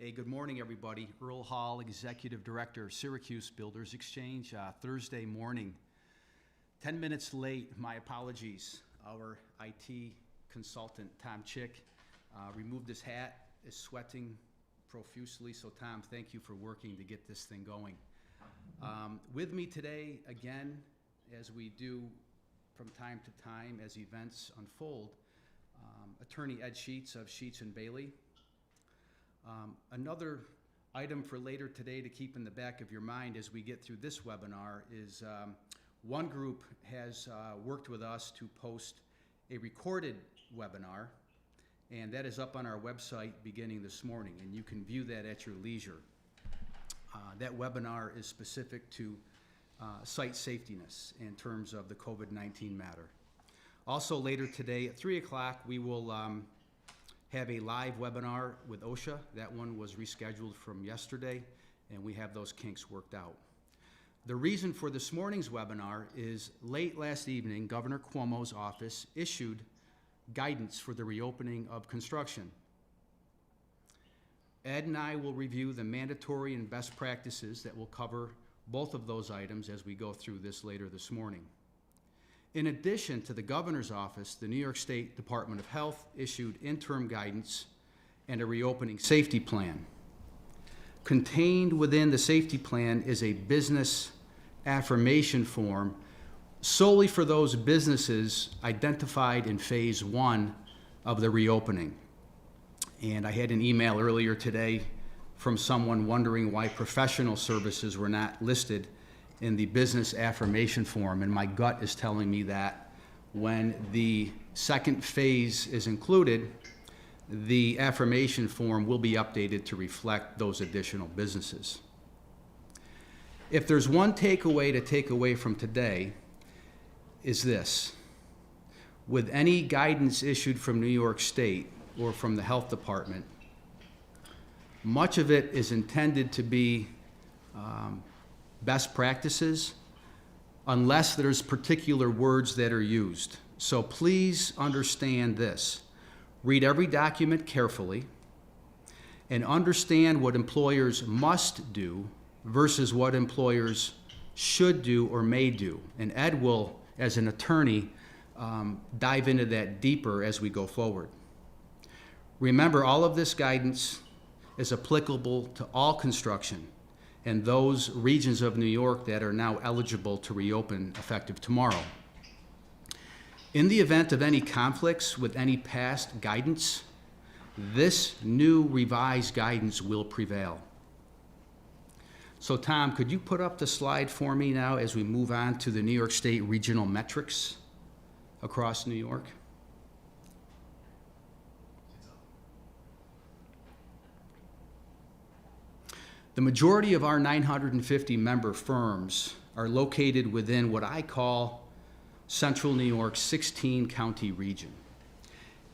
Hey, good morning, everybody. Earl Hall, Executive Director, Syracuse Builders Exchange, Thursday morning. 10 minutes late, my apologies. Our IT consultant, Tom Chick, removed his hat, is sweating profusely, so Tom, thank you for working to get this thing going. With me today, again, as we do from time to time as events unfold, Attorney Ed Sheats of Sheats and Bailey. Another item for later today to keep in the back of your mind as we get through this webinar is one group has worked with us to post a recorded webinar, and that is up on our website beginning this morning, and you can view that at your leisure. That webinar is specific to site safetiness in terms of the COVID-19 matter. Also later today at 3 o'clock, we will have a live webinar with OSHA. That one was rescheduled from yesterday, and we have those kinks worked out. The reason for this morning's webinar is late last evening, Governor Cuomo's office issued guidance for the reopening of construction. Ed and I will review the mandatory and best practices that will cover both of those items as we go through this later this morning. In addition to the governor's office, the New York State Department of Health issued interim guidance and a reopening safety plan. Contained within the safety plan is a business affirmation form solely for those businesses identified in phase 1 of the reopening. And I had an email earlier today from someone wondering why professional services were not listed in the business affirmation form, and my gut is telling me that when the second phase is included, the affirmation form will be updated to reflect those additional businesses. If there's one takeaway to take away from today, is this: with any guidance issued from New York State or from the health department, much of it is intended to be best practices unless there's particular words that are used. So please understand this. Read every document carefully and understand what employers must do versus what employers should do or may do. And Ed will, as an attorney, dive into that deeper as we go forward. Remember, all of this guidance is applicable to all construction and those regions of New York that are now eligible to reopen effective tomorrow. In the event of any conflicts with any past guidance, this new revised guidance will prevail. So Tom, could you put up the slide for me now as we move on to the New York State regional metrics across New York? The majority of our 950 member firms are located within what I call Central New York's 16-county region.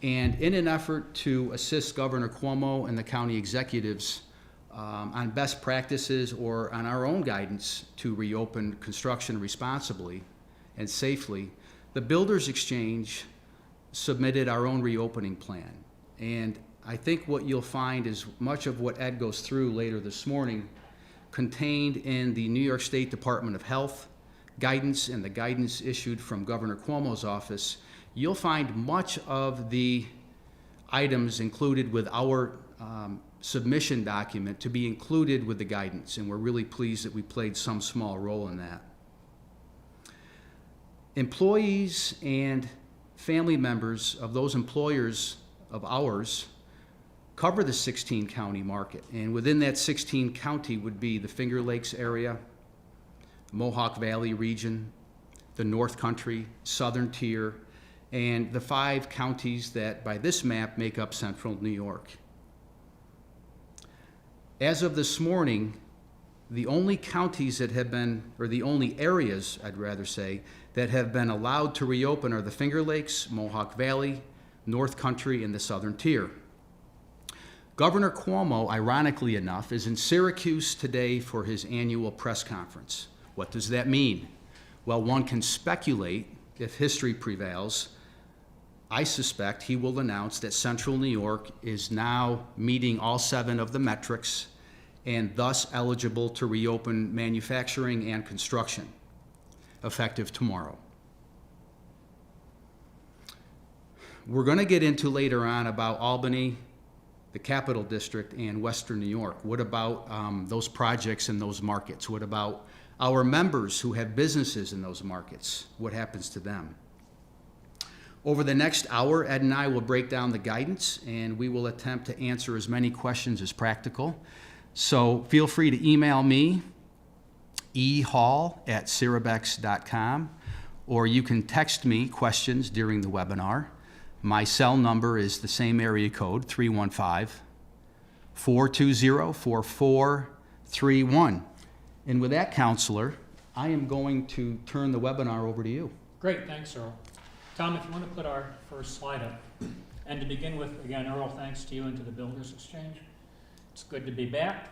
And in an effort to assist Governor Cuomo and the county executives on best practices or on our own guidance to reopen construction responsibly and safely, the Builders Exchange submitted our own reopening plan. And I think what you'll find is much of what Ed goes through later this morning contained in the New York State Department of Health guidance and the guidance issued from Governor Cuomo's office. You'll find much of the items included with our submission document to be included with the guidance, and we're really pleased that we played some small role in that. Employees and family members of those employers of ours cover the 16-county market, and within that 16-county would be the Finger Lakes area, Mohawk Valley region, the North Country, Southern Tier, and the 5 counties that by this map make up Central New York. As of this morning, the only counties that have been, or the only areas, I'd rather say, that have been allowed to reopen are the Finger Lakes, Mohawk Valley, North Country, and the Southern Tier. Governor Cuomo, ironically enough, is in Syracuse today for his annual press conference. What does that mean? Well, one can speculate, if history prevails, I suspect he will announce that Central New York is now meeting all 7 of the metrics and thus eligible to reopen manufacturing and construction, effective tomorrow. We're going to get into later on about Albany, the Capital District, and Western New York. What about those projects in those markets? What about our members who have businesses in those markets? What happens to them? Over the next hour, Ed and I will break down the guidance, and we will attempt to answer as many questions as practical. So feel free to email me, ehall@syrabex.com, or you can text me questions during the webinar. My cell number is the same area code, 315-420-4431. And with that, Counselor, I am going to turn the webinar over to you. Great, thanks, Earl. Tom, if you want to put our first slide up. And to begin with, again, Earl, thanks to you and to the Builders Exchange. It's good to be back.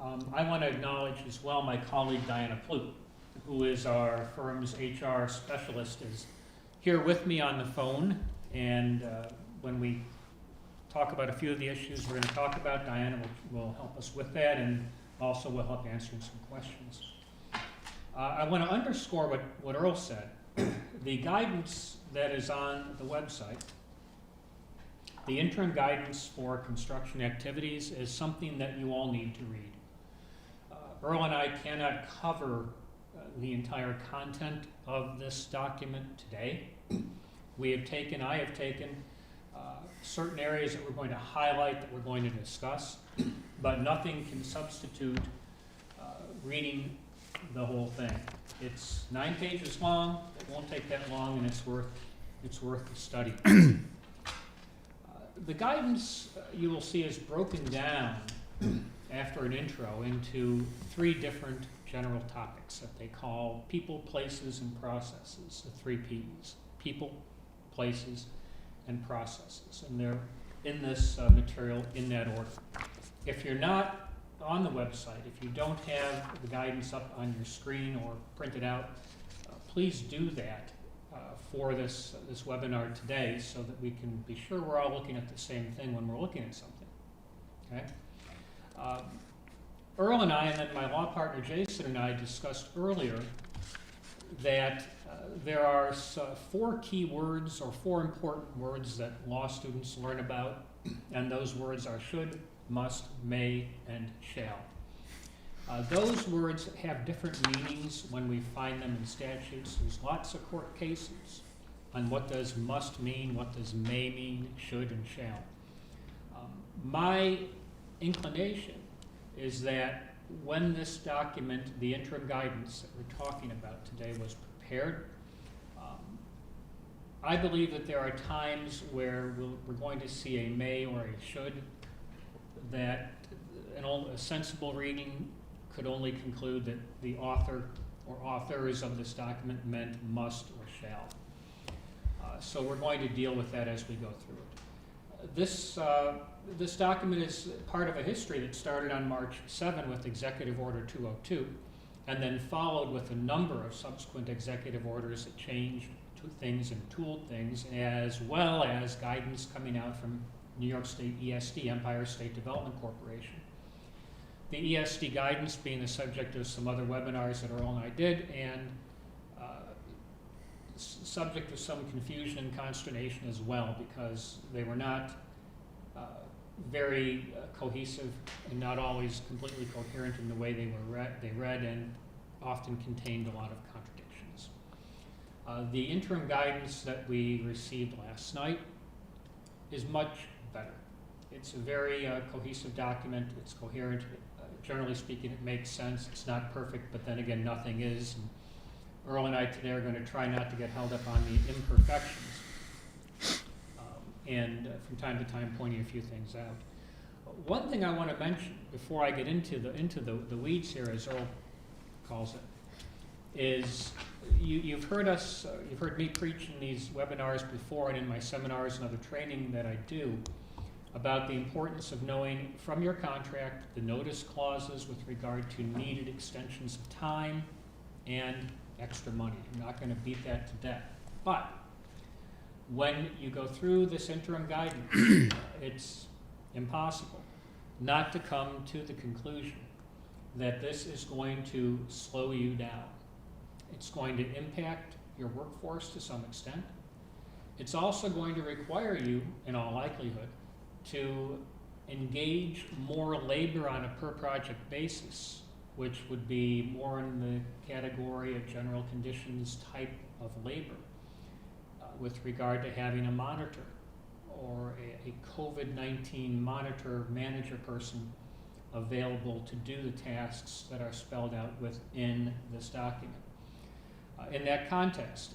I want to acknowledge as well my colleague Diana Ploop, who is our firm's HR specialist, is here with me on the phone. And when we talk about a few of the issues we're going to talk about, Diana will help us with that and also will help answering some questions. I want to underscore what Earl said. The guidance that is on the website, the interim guidance for construction activities, is something that you all need to read. Earl and I cannot cover the entire content of this document today. I have taken certain areas that we're going to highlight, that we're going to discuss, but nothing can substitute reading the whole thing. It's 9 pages long. It won't take that long, and it's worth the study. The guidance you will see is broken down after an intro into 3 different general topics that they call people, places, and processes, the 3 Ps. People, places, and processes. And they're in this material in that order. If you're not on the website, if you don't have the guidance up on your screen or printed out, please do that for this webinar today so that we can be sure we're all looking at the same thing when we're looking at something. Okay? Earl and I, and then my law partner Jason and I, discussed earlier that there are 4 key words or 4 important words that law students learn about, and those words are should, must, may, and shall. Those words have different meanings when we find them in statutes. There's lots of court cases on what does must mean, what does may mean, should, and shall. My inclination is that when this document, the interim guidance that we're talking about today, was prepared, I believe that there are times where we're going to see a may or a should, that a sensible reading could only conclude that the author or authors of this document meant must or shall. So we're going to deal with that as we go through it. This document is part of a history that started on March 7 with Executive Order 202, and then followed with a number of subsequent executive orders that changed things and tooled things, as well as guidance coming out from New York State ESD, Empire State Development Corporation. The ESD guidance being the subject of some other webinars that Earl and I did, and subject to some confusion and consternation as well, because they were not very cohesive and not always completely coherent in the way they read, and often contained a lot of contradictions. The interim guidance that we received last night is much better. It's a very cohesive document. It's coherent. Generally speaking, it makes sense. It's not perfect, but then again, nothing is. And Earl and I today are going to try not to get held up on the imperfections, and from time to time pointing a few things out. One thing I want to mention before I get into the weeds here, as Earl calls it, is you've heard me preach in these webinars before and in my seminars and other training that I do about the importance of knowing from your contract the notice clauses with regard to needed extensions of time and extra money. I'm not going to beat that to death. But when you go through this interim guidance, it's impossible not to come to the conclusion that this is going to slow you down. It's going to impact your workforce to some extent. It's also going to require you, in all likelihood, to engage more labor on a per-project basis, which would be more in the category of general conditions type of labor, with regard to having a monitor or a COVID-19 monitor manager person available to do the tasks that are spelled out within this document. In that context,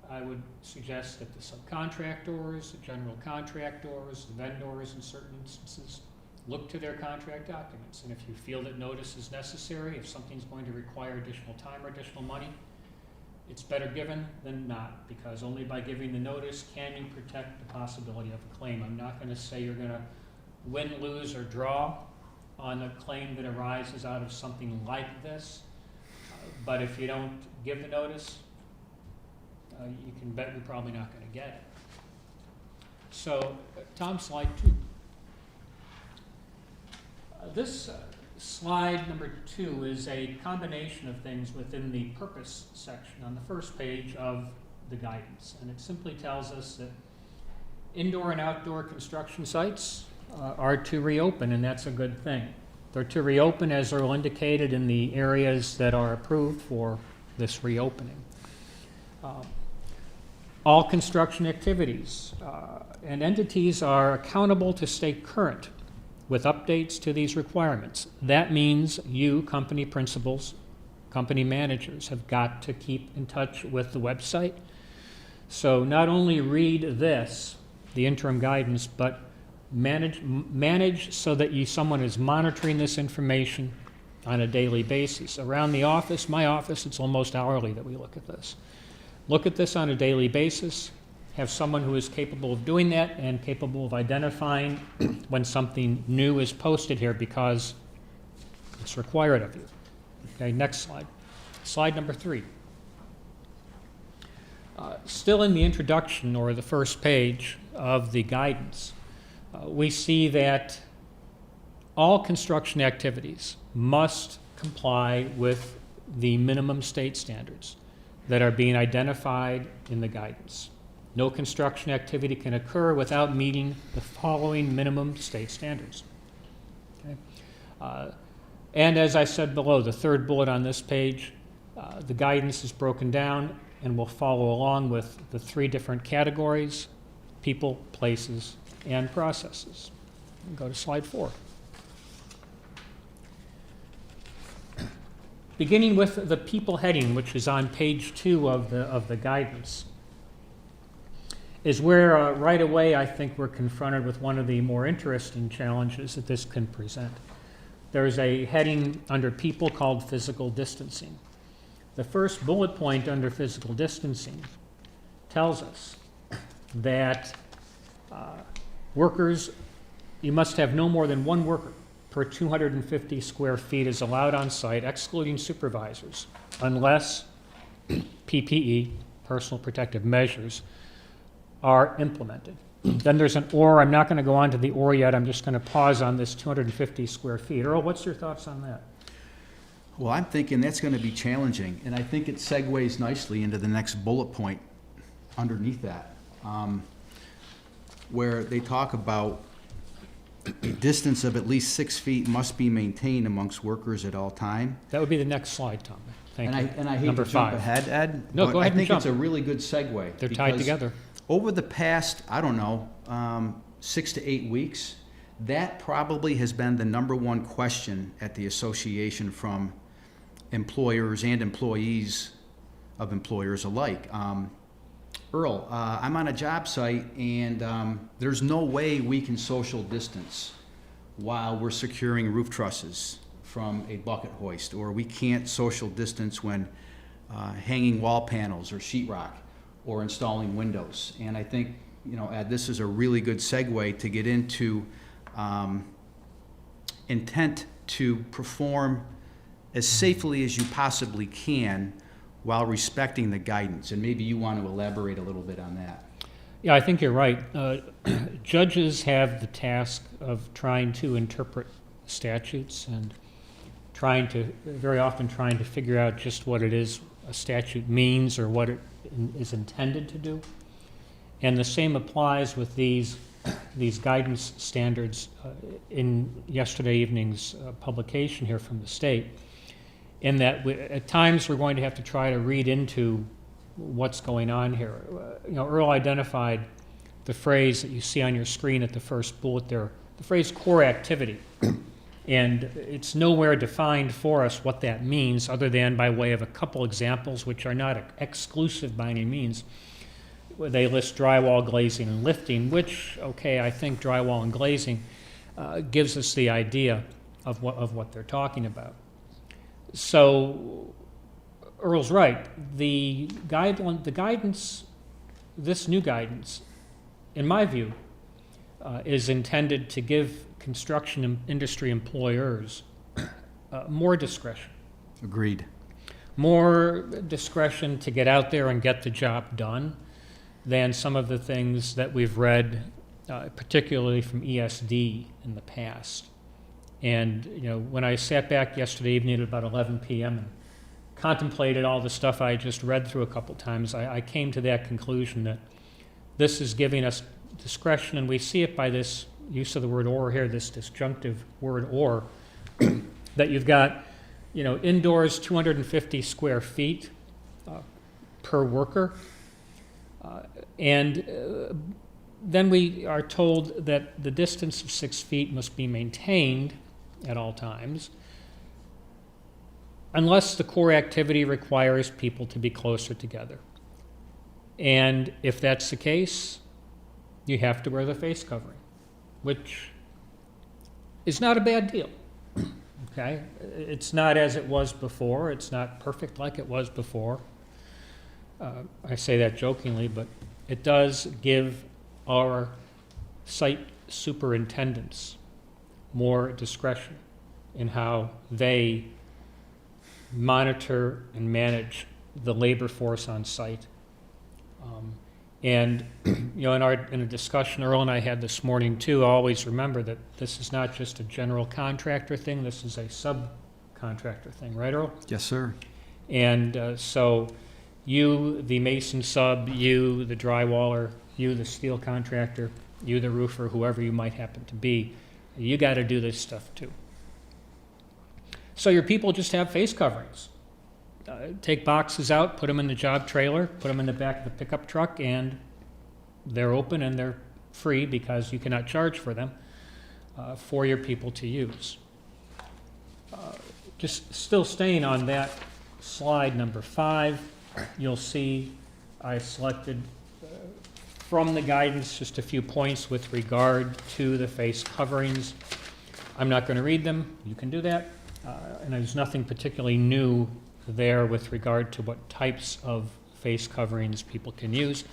I would suggest that the subcontractors, the general contractors, the vendors in certain instances, look to their contract documents. And if you feel that notice is necessary, if something's going to require additional time or additional money, it's better given than not, because only by giving the notice can you protect the possibility of a claim. I'm not going to say you're going to win, lose, or draw on a claim that arises out of something like this, but if you don't give the notice, you can bet you're probably not going to get it. So, Tom, slide 2. This slide number 2 is a combination of things within the purpose section on the first page of the guidance. And it simply tells us that indoor and outdoor construction sites are to reopen, and that's a good thing. They're to reopen as are indicated in the areas that are approved for this reopening. All construction activities and entities are accountable to stay current with updates to these requirements. That means you, company principals, company managers, have got to keep in touch with the website. So not only read this, the interim guidance, but manage so that someone is monitoring this information on a daily basis. Around the office, my office, it's almost hourly that we look at this. Look at this on a daily basis. Have someone who is capable of doing that and capable of identifying when something new is posted here, because it's required of you. Okay, next slide. Slide number 3. Still in the introduction, or the first page of the guidance, we see that all construction activities must comply with the minimum state standards that are being identified in the guidance. No construction activity can occur without meeting the following minimum state standards. Okay? And as I said below, the third bullet on this page, the guidance is broken down and will follow along with the 3 different categories: people, places, and processes. Go to slide 4. Beginning with the people heading, which is on page 2 of the guidance, is where right away I think we're confronted with one of the more interesting challenges that this can present. There's a heading under people called physical distancing. The first bullet point under physical distancing tells us that workers, you must have no more than 1 worker per 250 square feet is allowed on site, excluding supervisors, unless PPE, personal protective measures, are implemented. Then there's an or. I'm not going to go on to the or yet. I'm just going to pause on this 250 square feet. Earl, what's your thoughts on that? Well, I'm thinking that's going to be challenging, and I think it segues nicely into the next bullet point underneath that, where they talk about a distance of at least 6 feet must be maintained amongst workers at all time. That would be the next slide, Tom. Thank you. And I hate Number to jump 5. ahead, Ed. No, but go ahead I think and it's jump. a really good segue. They're tied because together. Over the past, 6 to 8 weeks, that probably has been the number 1 question at the association from employers and employees of employers alike. Earl, I'm on a job site, and there's no way we can social distance while we're securing roof trusses from a bucket hoist, or we can't social distance when hanging wall panels or sheetrock or installing windows. And I think, Ed, this is a really good segue to get into intent to perform as safely as you possibly can while respecting the guidance. And maybe you want to elaborate a little bit on that. Yeah, I think you're right. Judges have the task of trying to interpret statutes and very often trying to figure out just what it is a statute means or what it is intended to do. And the same applies with these guidance standards in yesterday evening's publication here from the state, in that at times we're going to have to try to read into what's going on here. Earl identified the phrase that you see on your screen at the first bullet there, the phrase core activity. And it's nowhere defined for us what that means other than by way of a couple examples, which are not exclusive by any means. They list drywall, glazing, and lifting, which, okay, I think drywall and glazing gives us the idea of what they're talking about. So Earl's right. The guidance, this new guidance, in my view, is intended to give construction industry employers more discretion. Agreed. More discretion to get out there and get the job done than some of the things that we've read, particularly from ESD in the past. And when I sat back yesterday evening at about 11 p.m. and contemplated all the stuff I just read through a couple times, I came to that conclusion that this is giving us discretion, and we see it by this use of the word or here, this disjunctive word or, that you've got, indoors 250 square feet per worker. And then we are told that the distance of 6 feet must be maintained at all times, unless the core activity requires people to be closer together. And if that's the case, you have to wear the face covering, which is not a bad deal. Okay? It's not as it was before. It's not perfect like it was before. I say that jokingly, but it does give our site superintendents more discretion in how they monitor and manage the labor force on site. And in a discussion Earl and I had this morning too, always remember that this is not just a general contractor thing, this is a subcontractor thing, right, Earl? Yes, sir. And so you, the mason sub, you, the drywaller, you, the steel contractor, you, the roofer, whoever you might happen to be, you got to do this stuff too. So your people just have face coverings. Take boxes out, put them in the job trailer, put them in the back of the pickup truck, and they're open and they're free because you cannot charge for them for your people to use. Just still staying on that slide number 5, you'll see I selected from the guidance just a few points with regard to the face coverings. I'm not going to read them. You can do that. And there's nothing particularly new there with regard to what types of face coverings people can use.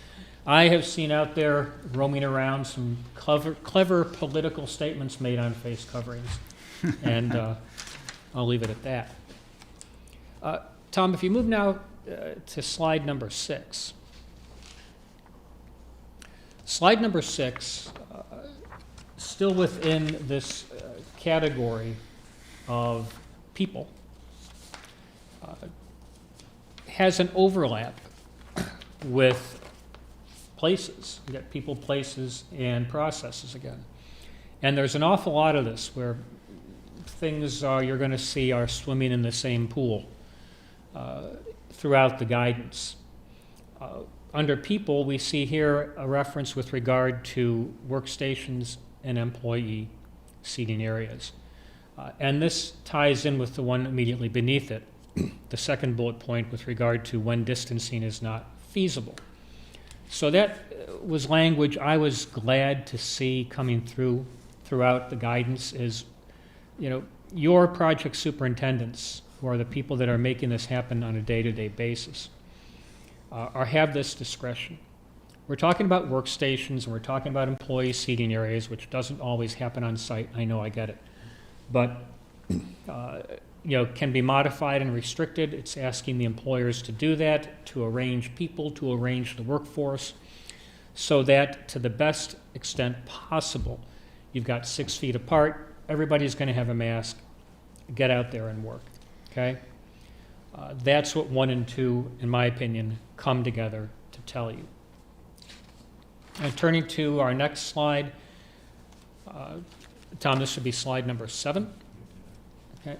I have seen out there roaming around some clever political statements made on face coverings, and I'll leave it at that. Tom, if you move now to slide number 6. Slide number 6, still within this category of people, has an overlap with places. You got people, places, and processes again. And there's an awful lot of this where things you're going to see are swimming in the same pool throughout the guidance. Under people, we see here a reference with regard to workstations and employee seating areas. And this ties in with the one immediately beneath it, the second bullet point with regard to when distancing is not feasible. So that was language I was glad to see coming throughout the guidance is, your project superintendents, who are the people that are making this happen on a day-to-day basis, have this discretion. We're talking about workstations and we're talking about employee seating areas, which doesn't always happen on site. I know, I get it. But can be modified and restricted. It's asking the employers to do that, to arrange people, to arrange the workforce. so that to the best extent possible, you've got 6 feet apart, everybody's going to have a mask, get out there and work, okay? That's what 1 and 2, in my opinion, come together to tell you. And turning to our next slide, Tom, this should be slide number 7. Okay.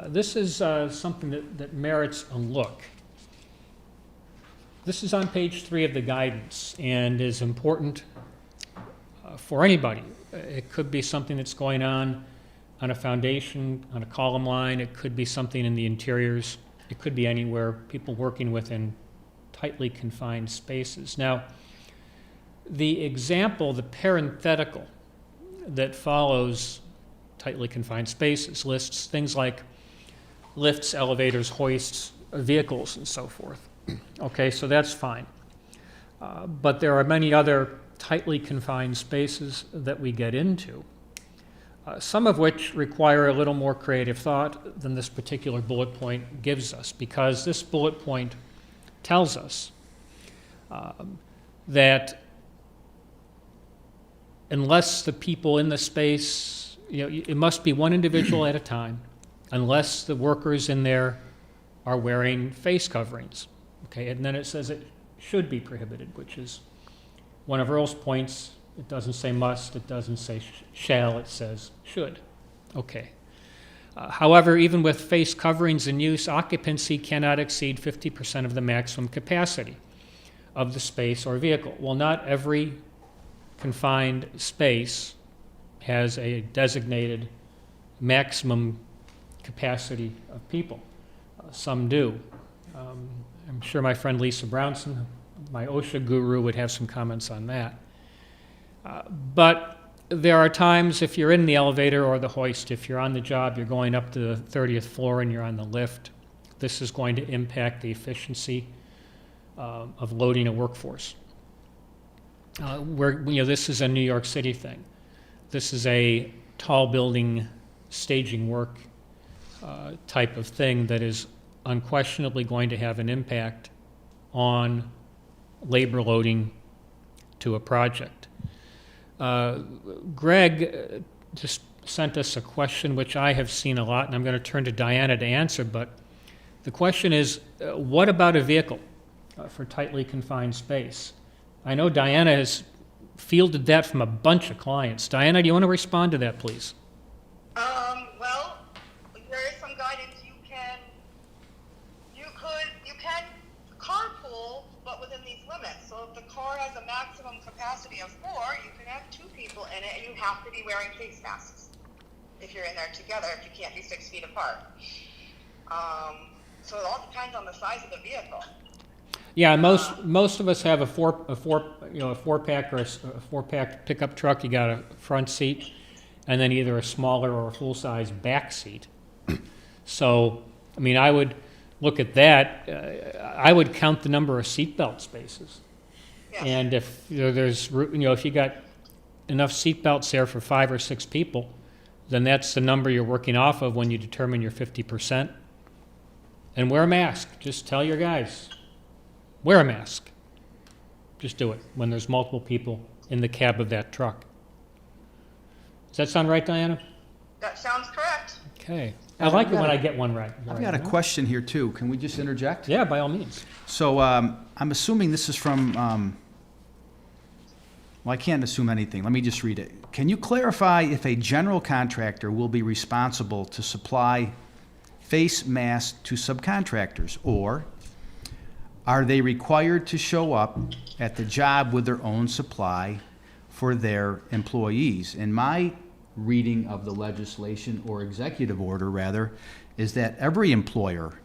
This is something that merits a look. This is on page 3 of the guidance and is important for anybody. It could be something that's going on a foundation, on a column line. It could be something in the interiors. It could be anywhere, people working within tightly confined spaces. Now, the example, the parenthetical that follows tightly confined spaces lists things like lifts, elevators, hoists, vehicles, and so forth. Okay, so that's fine. But there are many other tightly confined spaces that we get into, some of which require a little more creative thought than this particular bullet point gives us, because this bullet point tells us that unless the people in the space, it must be one individual at a time, unless the workers in there are wearing face coverings. Okay, and then it says it should be prohibited, which is one of Earl's points. It doesn't say must, it doesn't say shall, it says should. Okay. However, even with face coverings in use, occupancy cannot exceed 50% of the maximum capacity of the space or vehicle. Well, not every confined space has a designated maximum capacity of people. Some do. I'm sure my friend Lisa Brownson, my OSHA guru, would have some comments on that. But there are times if you're in the elevator or the hoist, if you're on the job, you're going up to the 30th floor and you're on the lift, this is going to impact the efficiency of loading a workforce. This is a New York City thing. This is a tall building staging work type of thing that is unquestionably going to have an impact on labor loading to a project. Greg just sent us a question which I have seen a lot, and I'm going to turn to Diana to answer, but the question is, what about a vehicle for tightly confined space? I know Diana has fielded that from a bunch of clients. Diana, do you want to respond to that, please? Well, there is some guidance. You can carpool, but within these limits. So if the car has a maximum capacity of 4, you can have 2 people in it, and you have to be wearing face masks if you're in there together, if you can't be 6 feet apart. So it all depends on the size of the vehicle. Yeah, most of us have a four pack or a 4-pack pickup truck. You got a front seat, and then either a smaller or a full size back seat. So, I mean, I would look at that. I would count the number of seatbelt spaces, Yes. and if if you got enough seatbelts there for 5 or 6 people, then that's the number you're working off of when you determine your 50%. And wear a mask. Just tell your guys. Wear a mask. Just do it when there's multiple people in the cab of that truck. Does that sound right, Diana? That sounds correct. Okay. I like it when I get one right. I've got a question here too. Can we just interject? Yeah, by all means. So I'm assuming this is from, well, I can't assume anything. Let me just read it. Can you clarify if a general contractor will be responsible to supply face masks to subcontractors, or are they required to show up at the job with their own supply for their employees? And my reading of the legislation, or executive order rather, is that every employer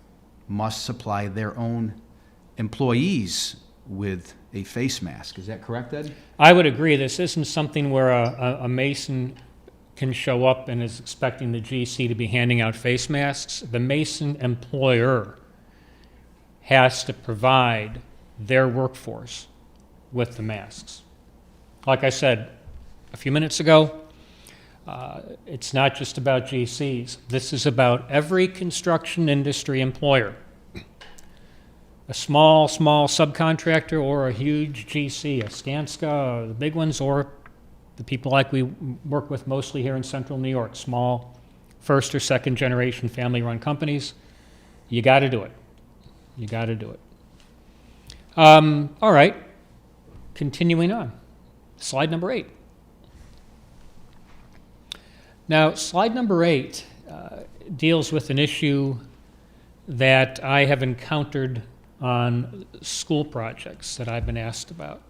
must supply their own employees with a face mask. Is that correct, Ed? I would agree. This isn't something where a mason can show up and is expecting the GC to be handing out face masks. The mason employer has to provide their workforce with the masks. Like I said a few minutes ago, it's not just about GCs. This is about every construction industry employer. a small subcontractor or a huge GC, a Skanska, the big ones, or the people like we work with mostly here in central New York, small first or second generation family-run companies, you got to do it. You got to do it. All right, continuing on. Slide number 8. Now, slide number 8 deals with an issue that I have encountered on school projects that I've been asked about.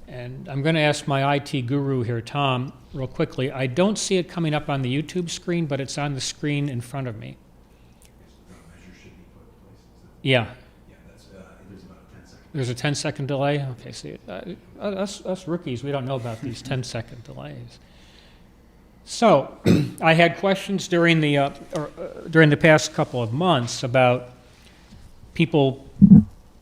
And I'm going to ask my IT guru here, Tom, real quickly. I don't see it coming up on the YouTube screen, but it's on the screen in front of me. Yeah. There's a 10-second delay? Okay, see, us rookies, we don't know about these 10-second delays. So, I had questions during the past couple of months about people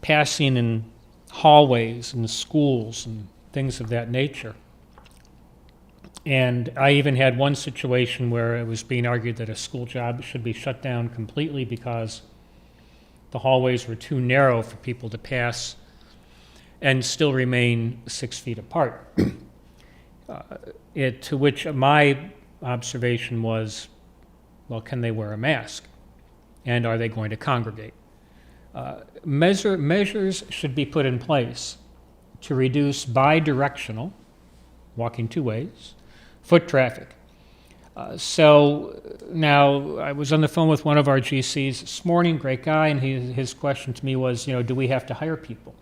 passing in hallways and schools and things of that nature. And I even had one situation where it was being argued that a school job should be shut down completely because the hallways were too narrow for people to pass and still remain 6 feet apart. To which my observation was, well, can they wear a mask? And are they going to congregate? Measures should be put in place to reduce bidirectional, walking two ways, foot traffic. So now I was on the phone with one of our GCs this morning, great guy, and his question to me was, do we have to hire people?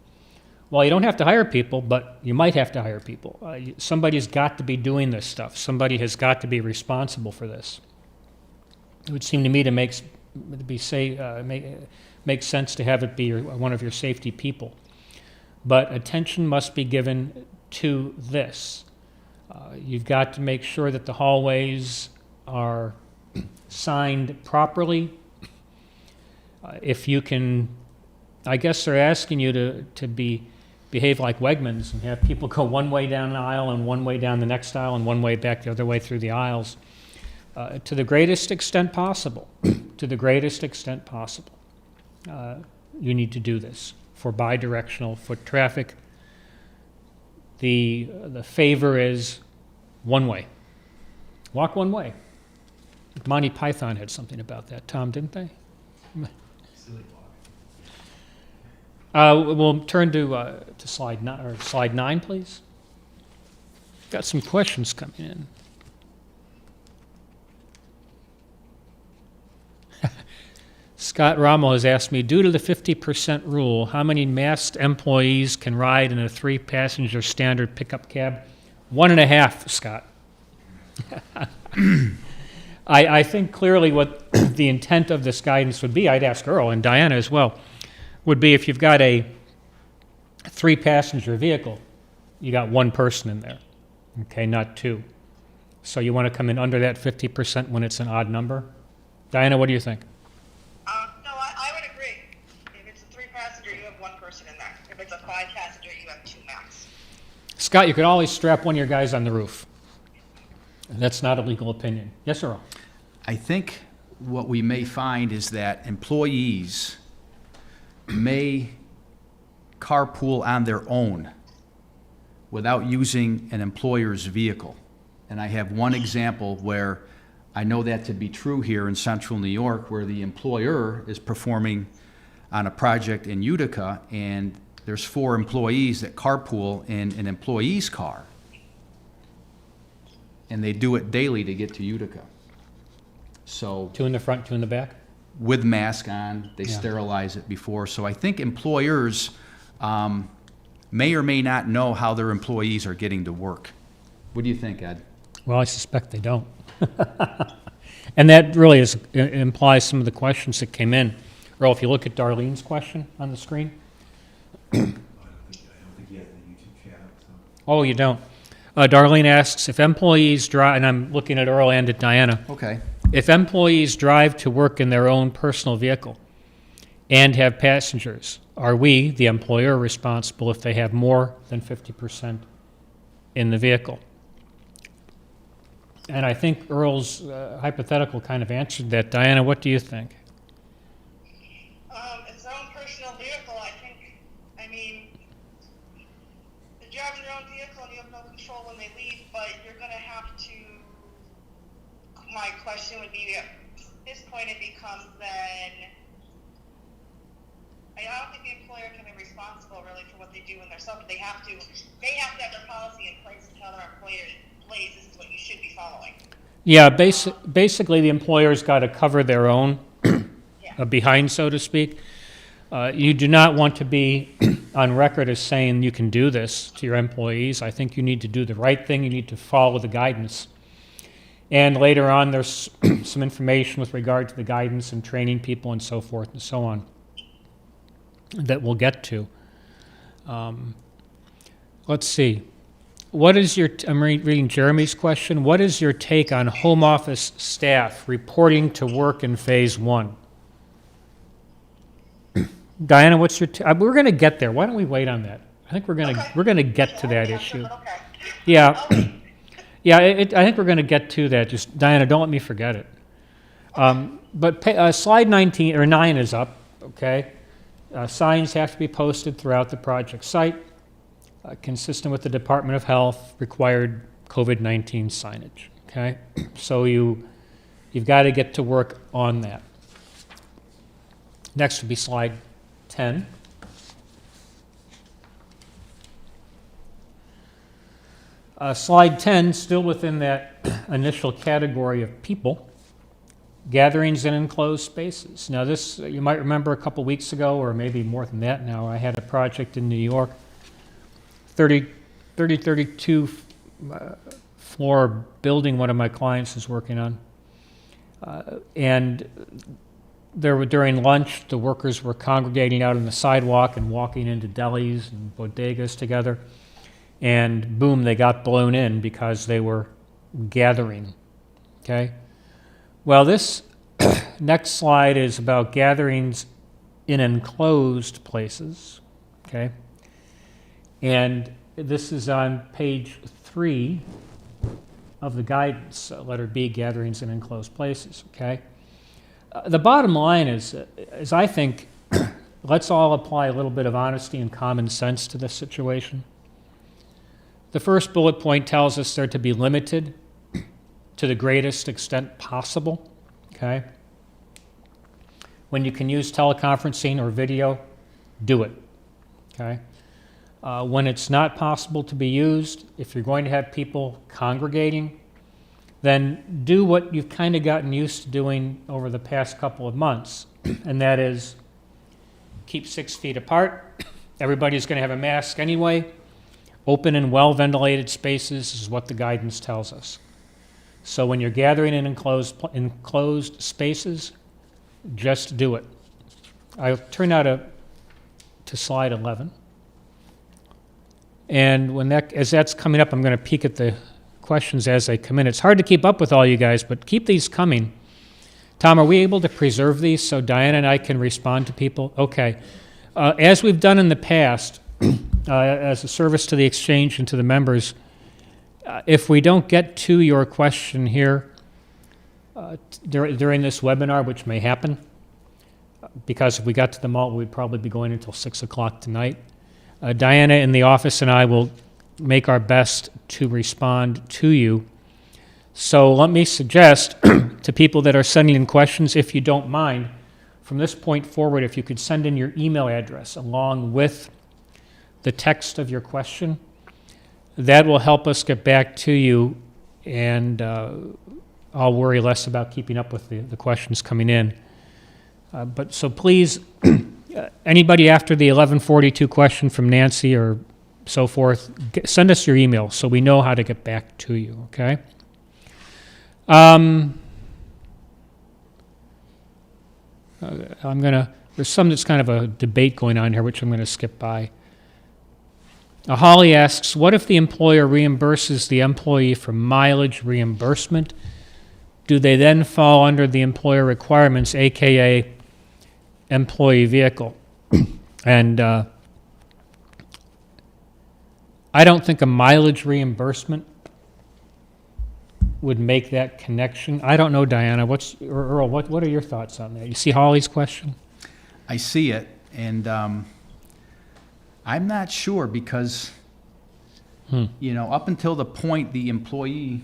Well, you don't have to hire people, but you might have to hire people. Somebody's got to be doing this stuff. Somebody has got to be responsible for this. It would seem to me to make sense to have it be one of your safety people. But attention must be given to this. You've got to make sure that the hallways are signed properly. If you can, I guess they're asking you to behave like Wegmans and have people go one way down the aisle and one way down the next aisle and one way back the other way through the aisles. To the greatest extent possible, you need to do this for bidirectional foot traffic. The favor is one way. Walk one way. Monty Python had something about that, Tom, didn't they? We'll turn to slide 9, please. Got some questions coming in. Scott Rommel has asked me, due to the 50% rule, how many masked employees can ride in a 3-passenger standard pickup cab? 1.5, Scott. I think clearly what the intent of this guidance would be, I'd ask Earl and Diana as well, would be if you've got a 3-passenger vehicle, you got one person in there, okay, not 2. So you want to come in under that 50% when it's an odd number? Diana, what do you think? No, I would agree. If it's a 3-passenger, you have one person in there. If it's a 5-passenger, you have 2 max. Scott, you could always strap one of your guys on the roof. That's not a legal opinion. Yes, Earl? I think what we may find is that employees may carpool on their own without using an employer's vehicle. And I have one example where I know that to be true here in central New York, where the employer is performing on a project in Utica, and there's 4 employees that carpool in an employee's car. And they do it daily to get to Utica. So 2 in the front, 2 in the back? with mask on, they Yeah. sterilize it before. So I think employers may or may not know how their employees are getting to work. What do you think, Ed? Well, I suspect they don't. And that really implies some of the questions that came in. Earl, if you look at Darlene's question on the screen. I don't think he has the YouTube channel. So. Oh, you don't. Darlene asks, if employees drive, and I'm looking at Earl and at Diana, Okay. if employees drive to work in their own personal vehicle and have passengers, are we, the employer, responsible if they have more than 50% in the vehicle? And I think Earl's hypothetical kind of answered that. Diana, what do you think? Its own personal vehicle, you're driving your own vehicle and you have no control when they leave, but you're going to have to, my question would be, at this point it becomes then, I don't think the employer can be responsible really for what they do when they're self. They have to have their policy in place and tell their employees, this is what you should be following. Yeah, basically the employer's got to cover their own Yeah. behind, so to speak. You do not want to be on record as saying you can do this to your employees. I think you need to do the right thing. You need to follow the guidance. And later on, there's some information with regard to the guidance and training people and so forth and so on that we'll get to. Let's see. What is your, I'm reading Jeremy's question. What is your take on home office staff reporting to work in phase 1? Diana, what's your, we're going to get there. Why don't we wait on that? I think we're going to get to that issue. Okay. Yeah. Yeah, I think we're going to get to that. Just, Diana, don't let me forget it. But slide 19, or 9 is up, okay? Signs have to be posted throughout the project site, consistent with the Department of Health required COVID-19 signage, okay? So you've got to get to work on that. Next would be slide 10. Slide 10, still within that initial category of people, gatherings in enclosed spaces. Now this, you might remember a couple weeks ago, or maybe more than that now, I had a project in New York, 32 floor building one of my clients is working on. And there were, during lunch, the workers were congregating out on the sidewalk and walking into delis and bodegas together. And boom, they got blown in because they were gathering, okay? Well, this next slide is about gatherings in enclosed places, okay? And this is on page 3 of the guidance, letter B, gatherings in enclosed places, okay? The bottom line is I think, let's all apply a little bit of honesty and common sense to this situation. The first bullet point tells us they're to be limited to the greatest extent possible, okay? When you can use teleconferencing or video, do it, okay? When it's not possible to be used, if you're going to have people congregating, then do what you've kind of gotten used to doing over the past couple of months, and that is keep 6 feet apart. Everybody's going to have a mask anyway. Open and well-ventilated spaces is what the guidance tells us. So when you're gathering in enclosed spaces, just do it. I'll turn now to slide 11. And when as that's coming up, I'm going to peek at the questions as they come in. It's hard to keep up with all you guys, but keep these coming. Tom, are we able to preserve these so Diana and I can respond to people? Okay. As we've done in the past, as a service to the exchange and to the members, if we don't get to your question here during this webinar, which may happen, because if we got to them all, we'd probably be going until 6 o'clock tonight. Diana in the office and I will make our best to respond to you. So let me suggest to people that are sending in questions, if you don't mind, from this point forward, if you could send in your email address along with the text of your question, that will help us get back to you, and I'll worry less about keeping up with the questions coming in. But so please, anybody after the 11:42 question from Nancy or so forth, send us your email so we know how to get back to you, okay? There's some that's kind of a debate going on here, which I'm going to skip by. Holly asks, what if the employer reimburses the employee for mileage reimbursement? Do they then fall under the employer requirements, aka employee vehicle? And I don't think a mileage reimbursement would make that connection. I don't know, Diana. Earl, what are your thoughts on that? You see Holly's question? I see it, and I'm not sure, because You know, up until the point the employee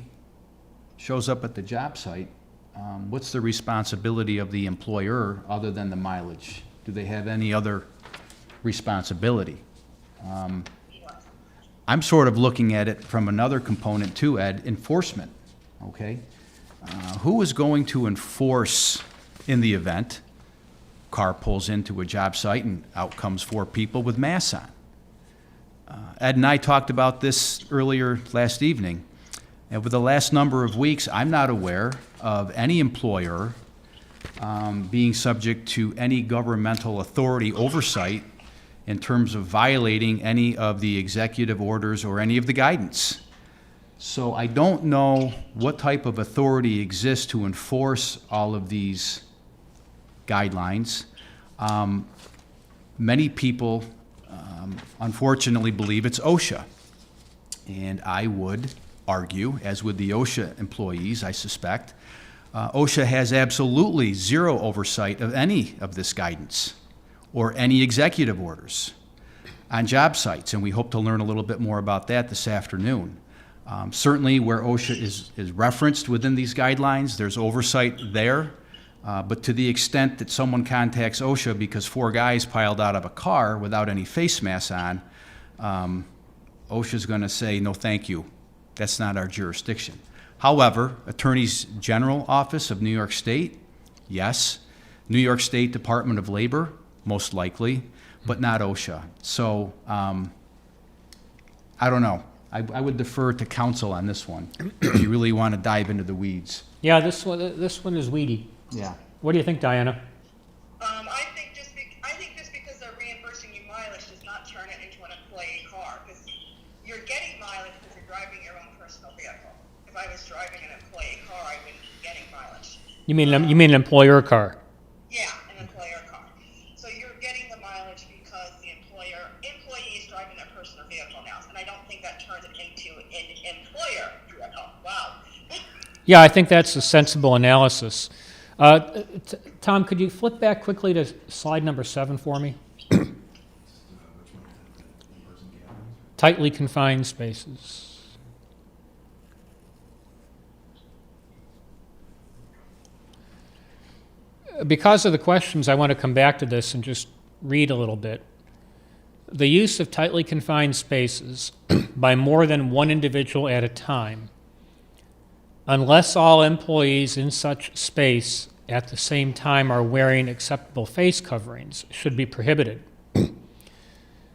shows up at the job site, what's the responsibility of the employer other than the mileage? Do they have any other responsibility? I'm sort of looking at it from another component too, Ed, enforcement, okay? Who is going to enforce in the event car pulls into a job site and out comes 4 people with masks on? Ed and I talked about this earlier last evening. And over the last number of weeks, I'm not aware of any employer being subject to any governmental authority oversight in terms of violating any of the executive orders or any of the guidance. So I don't know what type of authority exists to enforce all of these guidelines. Many people unfortunately believe it's OSHA. And I would argue, as would the OSHA employees, I suspect, OSHA has absolutely zero oversight of any of this guidance or any executive orders on job sites, and we hope to learn a little bit more about that this afternoon. Certainly where OSHA is referenced within these guidelines, there's oversight there, but to the extent that someone contacts OSHA because 4 guys piled out of a car without any face masks on, OSHA's gonna say, no thank you, that's not our jurisdiction. However, Attorney's General Office of New York State, yes. New York State Department of Labor, most likely, but not OSHA. So, I don't know. I would defer to counsel on this one, if you really want to dive into the weeds. Yeah, this one is weedy. Yeah. What do you think, Diana? I think just because they're reimbursing you mileage does not turn it into an employee car, because you're getting mileage because you're driving your own personal vehicle. If I was driving an employee car, I wouldn't be getting mileage. You mean an employer car? Yeah, an employer car. So you're getting the mileage because the employee is driving their personal vehicle now, and I don't think that turns it into an employer vehicle. Wow. Yeah, I think that's a sensible analysis. Tom, could you flip back quickly to slide number 7 for me? Which one? In-person gatherings? Tightly confined spaces. Because of the questions, I want to come back to this and just read a little bit. The use of tightly confined spaces by more than one individual at a time, unless all employees in such space at the same time are wearing acceptable face coverings, should be prohibited.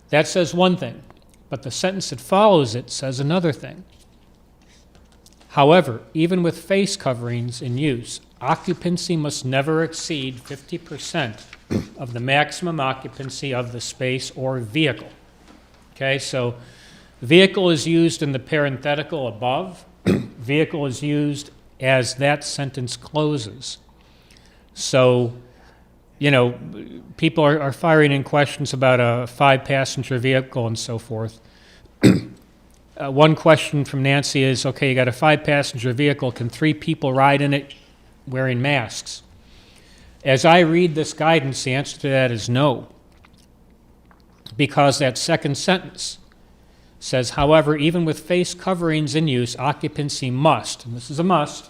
That says one thing, but the sentence that follows it says another thing. However, even with face coverings in use, occupancy must never exceed 50% of the maximum occupancy of the space or vehicle. Okay, so vehicle is used in the parenthetical above. Vehicle is used as that sentence closes. So, you know, people are firing in questions about a 5-passenger vehicle and so forth. One question from Nancy is, okay, you got a 5-passenger vehicle, can 3 people ride in it wearing masks? As I read this guidance, the answer to that is no, because that second sentence says, however, even with face coverings in use, occupancy must, and this is a must,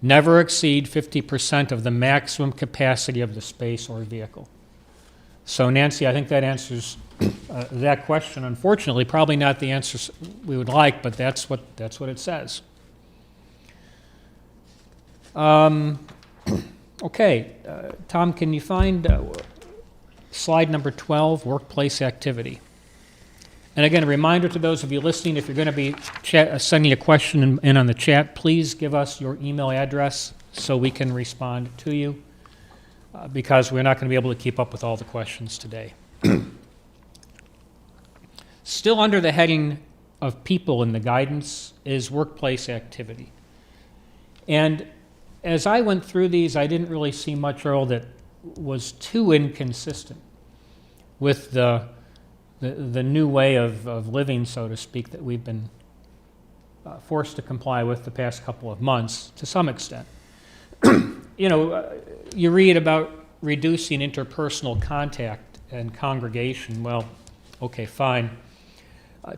never exceed 50% of the maximum capacity of the space or vehicle. So, Nancy, I think that answers that question. Unfortunately, probably not the answer we would like, but that's what it says. Okay, Tom, can you find slide number 12, workplace activity? And again, a reminder to those of you listening, if you're going to be sending a question in on the chat, please give us your email address so we can respond to you, because we're not going to be able to keep up with all the questions today. Still under the heading of people in the guidance is workplace activity. And as I went through these, I didn't really see much, Earl, that was too inconsistent with the new way of living, so to speak, that we've been forced to comply with the past couple of months to some extent. You know, you read about reducing interpersonal contact and congregation. Well, okay, fine.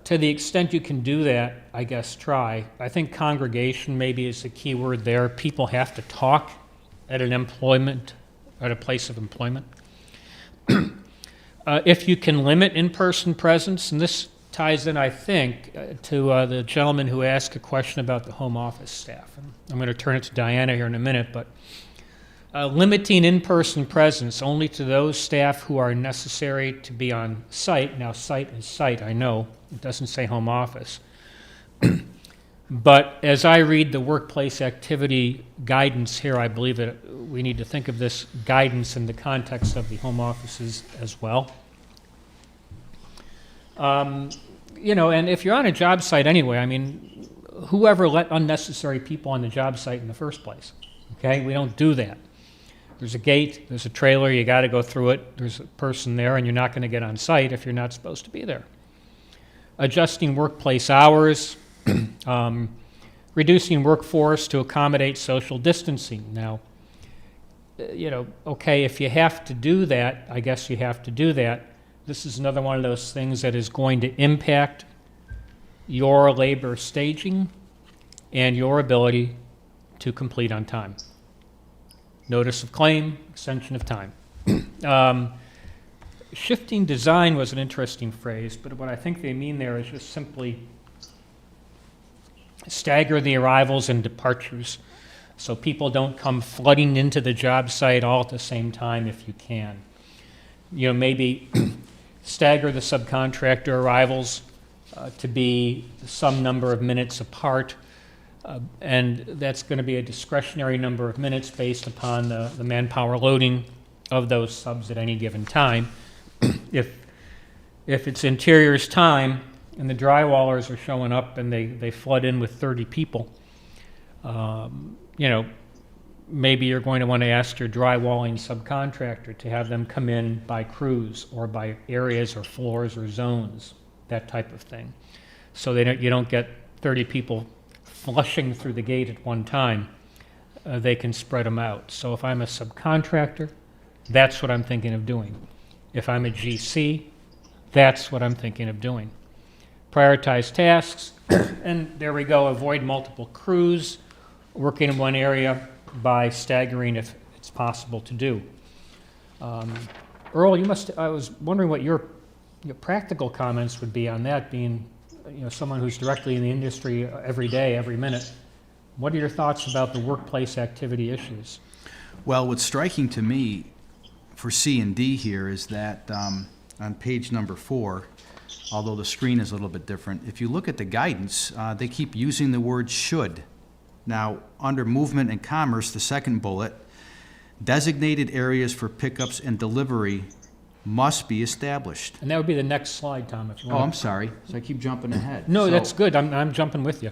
To the extent you can do that, I guess try. I think congregation maybe is the key word there. People have to talk at a place of employment. If you can limit in-person presence, and this ties in, I think, to the gentleman who asked a question about the home office staff. And I'm going to turn it to Diana here in a minute, but limiting in-person presence only to those staff who are necessary to be on site. Now, site is site, I know. It doesn't say home office. But as I read the workplace activity guidance here, I believe that we need to think of this guidance in the context of the home offices as well. And if you're on a job site anyway, I mean, whoever let unnecessary people on the job site in the first place? Okay, we don't do that. There's a gate, there's a trailer, you got to go through it, there's a person there, and you're not going to get on site if you're not supposed to be there. Adjusting workplace hours, reducing workforce to accommodate social distancing. Now, okay, if you have to do that, I guess you have to do that. This is another one of those things that is going to impact your labor staging and your ability to complete on time. Notice of claim, extension of time. Shifting design was an interesting phrase, but what I think they mean there is just simply stagger the arrivals and departures so people don't come flooding into the job site all at the same time if you can. Maybe stagger the subcontractor arrivals to be some number of minutes apart, and that's going to be a discretionary number of minutes based upon the manpower loading of those subs at any given time. If it's interiors time and the drywallers are showing up and they flood in with 30 people, maybe you're going to want to ask your drywalling subcontractor to have them come in by crews or by areas or floors or zones, that type of thing. So you don't get 30 people flushing through the gate at one time. They can spread them out. So if I'm a subcontractor, that's what I'm thinking of doing. If I'm a GC, that's what I'm thinking of doing. Prioritize tasks, and there we go, avoid multiple crews, working in one area by staggering if it's possible to do. Earl, I was wondering what your practical comments would be on that, being someone who's directly in the industry every day, every minute. What are your thoughts about the workplace activity issues? Well, what's striking to me for C and D here is that on page number 4, although the screen is a little bit different, if you look at the guidance, they keep using the word should. Now, under movement and commerce, the second bullet, designated areas for pickups and delivery must be established. And that would be the next slide, Tom, if you want. Oh, I'm sorry. So I keep jumping ahead. No, that's good. I'm jumping with you.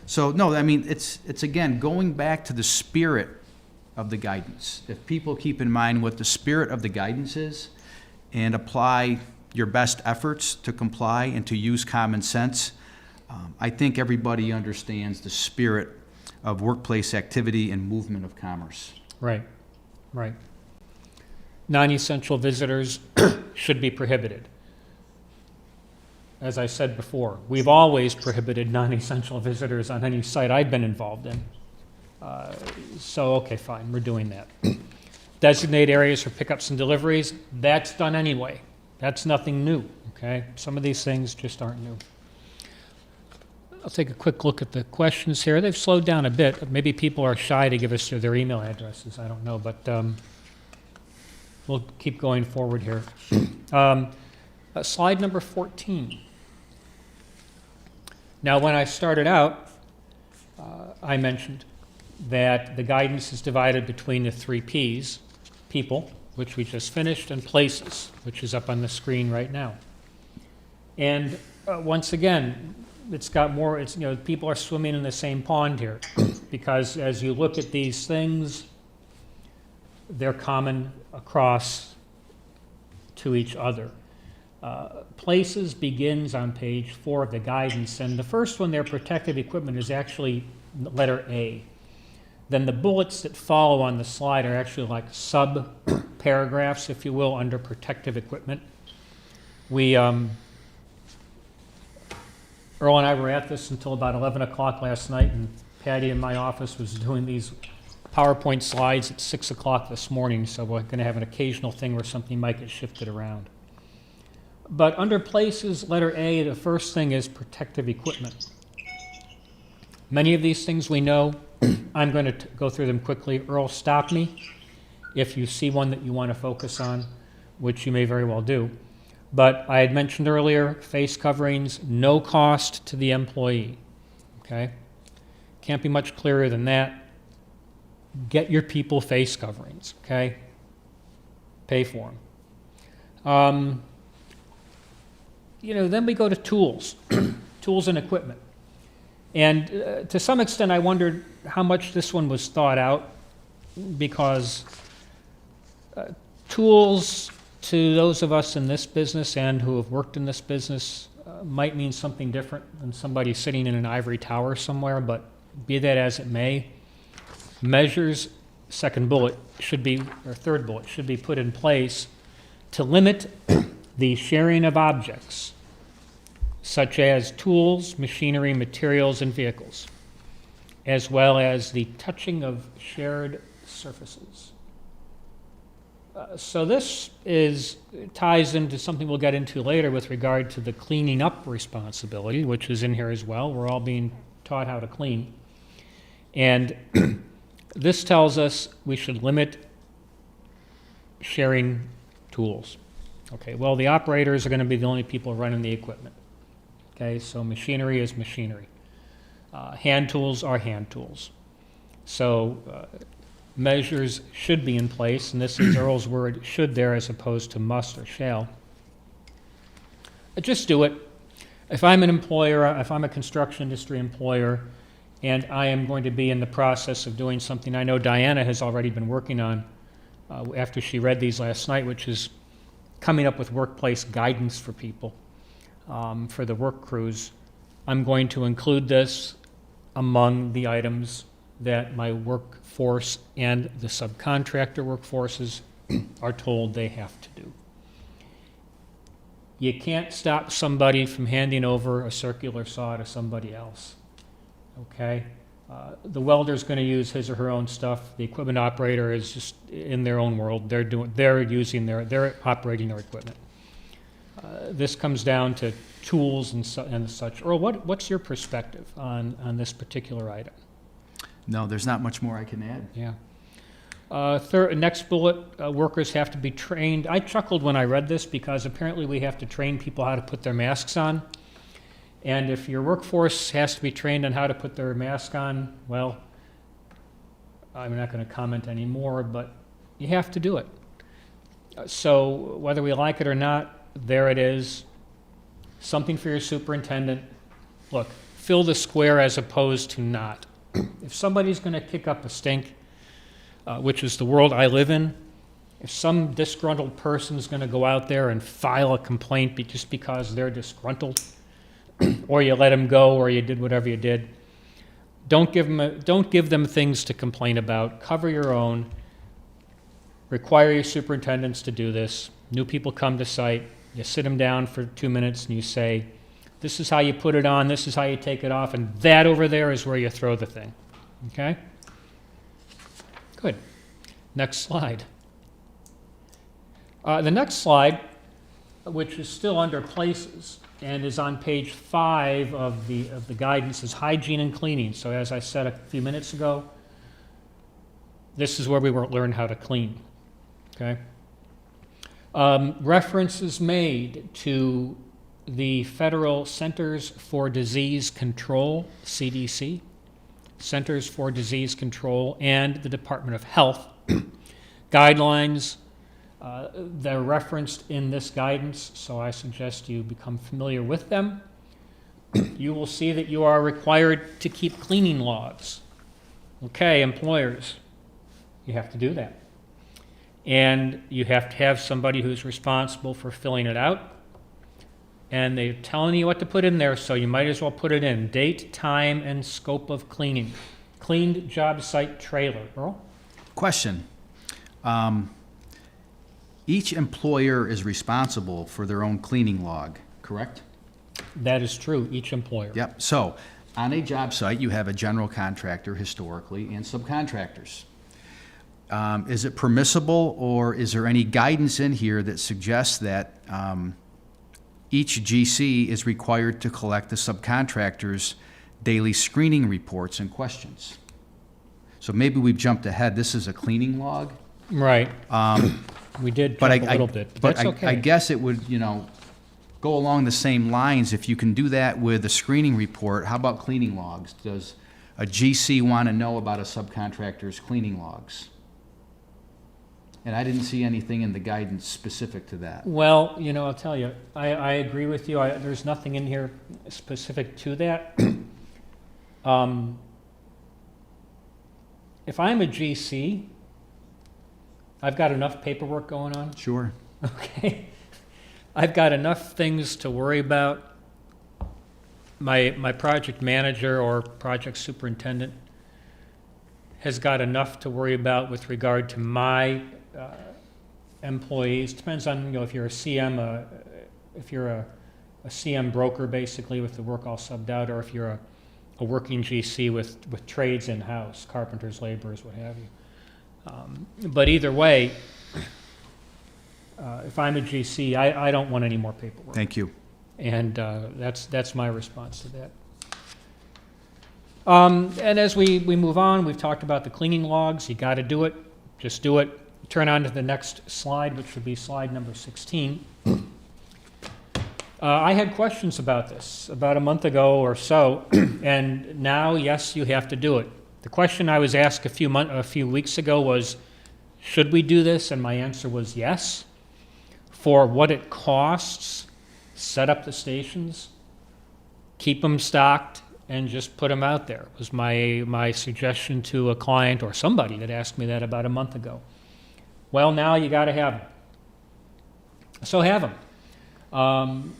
It's again going back to the spirit of the guidance. If people keep in mind what the spirit of the guidance is and apply your best efforts to comply and to use common sense, I think everybody understands the spirit of workplace activity and movement of commerce. Right. Non-essential visitors should be prohibited. As I said before, we've always prohibited non-essential visitors on any site I've been involved in. Okay, fine, we're doing that. Designate areas for pickups and deliveries, that's done anyway. That's nothing new, okay? Some of these things just aren't new. I'll take a quick look at the questions here. They've slowed down a bit. Maybe people are shy to give us their email addresses, I don't know, but we'll keep going forward here. Slide number 14. Now, when I started out, I mentioned that the guidance is divided between the 3 Ps, people, which we just finished, and places, which is up on the screen right now. And once again, it's got more, people are swimming in the same pond here, because as you look at these things, they're common across to each other. Places begins on page 4 of the guidance, and the first one there, protective equipment, is actually letter A. Then the bullets that follow on the slide are actually like sub-paragraphs, if you will, under protective equipment. We Earl and I were at this until about 11 o'clock last night, and Patty in my office was doing these PowerPoint slides at 6 o'clock this morning, so we're going to have an occasional thing where something might get shifted around. But under places, letter A, the first thing is protective equipment. Many of these things we know. I'm going to go through them quickly. Earl, stop me if you see one that you want to focus on, which you may very well do. But I had mentioned earlier, face coverings, no cost to the employee. Okay? Can't be much clearer than that. Get your people face coverings. Okay? Pay for them. Then we go to tools, tools and equipment. And to some extent, I wondered how much this one was thought out, because tools to those of us in this business and who have worked in this business might mean something different than somebody sitting in an ivory tower somewhere, but be that as it may, measures, second bullet should be, or third bullet, should be put in place to limit the sharing of objects, such as tools, machinery, materials, and vehicles, as well as the touching of shared surfaces. So this ties into something we'll get into later with regard to the cleaning up responsibility, which is in here as well. We're all being taught how to clean. And this tells us we should limit sharing tools. Okay, well, the operators are going to be the only people running the equipment. Okay, so machinery is machinery. Hand tools are hand tools. So measures should be in place, and this is Earl's word, should there, as opposed to must or shall. Just do it. If I'm an employer, if I'm a construction industry employer, and I am going to be in the process of doing something I know Diana has already been working on after she read these last night, which is coming up with workplace guidance for people, for the work crews, I'm going to include this among the items that my workforce and the subcontractor workforces are told they have to do. You can't stop somebody from handing over a circular saw to somebody else, okay? The welder's going to use his or her own stuff. The equipment operator is just in their own world. They're operating their equipment. This comes down to tools and such. Earl, what's your perspective on this particular item? No, there's not much more I can add. Yeah. Next bullet, workers have to be trained. I chuckled when I read this because apparently we have to train people how to put their masks on. And if your workforce has to be trained on how to put their mask on, well, I'm not going to comment anymore, but you have to do it. So whether we like it or not, there it is. Something for your superintendent. Look, fill the square as opposed to not. If somebody's going to kick up a stink, which is the world I live in, if some disgruntled person is going to go out there and file a complaint just because they're disgruntled, or you let them go, or you did whatever you did, don't give them things to complain about. Cover your own. Require your superintendents to do this. New people come to site. You sit them down for 2 minutes and you say, this is how you put it on, this is how you take it off, and that over there is where you throw the thing. Okay? Good. Next slide. The next slide, which is still under places and is on page 5 of the guidance, is hygiene and cleaning. So as I said a few minutes ago, this is where we learn how to clean. Okay? Reference is made to the Federal Centers for Disease Control, CDC, Centers for Disease Control, and the Department of Health guidelines. They're referenced in this guidance, so I suggest you become familiar with them. You will see that you are required to keep cleaning logs. Okay, employers, you have to do that. And you have to have somebody who's responsible for filling it out. And they're telling you what to put in there, so you might as well put it in. Date, time, and scope of cleaning. Cleaned job site trailer. Earl? Question. Each employer is responsible for their own cleaning log, correct? That is true, each employer. Yep, so on a job site, you have a general contractor historically and subcontractors. Is it permissible, or is there any guidance in here that suggests that each GC is required to collect the subcontractors' daily screening reports and questions? So maybe we've jumped ahead. This is a cleaning log. Right. We did But jump a little bit, but that's okay. I guess it would, go along the same lines. If you can do that with a screening report, how about cleaning logs? Does a GC want to know about a subcontractor's cleaning logs? And I didn't see anything in the guidance specific to that. Well, I'll tell you, I agree with you. There's nothing in here specific to that. If I'm a GC, I've got enough paperwork going on. Sure. Okay. I've got enough things to worry about. My project manager or project superintendent has got enough to worry about with regard to my employees. Depends on, if you're a CM, if you're a CM broker basically with the work all subbed out, or if you're a working GC with trades in-house, carpenters, laborers, what have you. But either way, if I'm a GC, I don't want any more paperwork. Thank you. And that's my response to that. And as we move on, we've talked about the cleaning logs. You got to do it. Just do it. Turn on to the next slide, which would be slide number 16. I had questions about this about a month ago or so, and now, yes, you have to do it. The question I was asked a few weeks ago was, should we do this? And my answer was yes. For what it costs, set up the stations, keep them stocked, and just put them out there, was my suggestion to a client or somebody that asked me that about a month ago. Well, now you got to have them. So have them.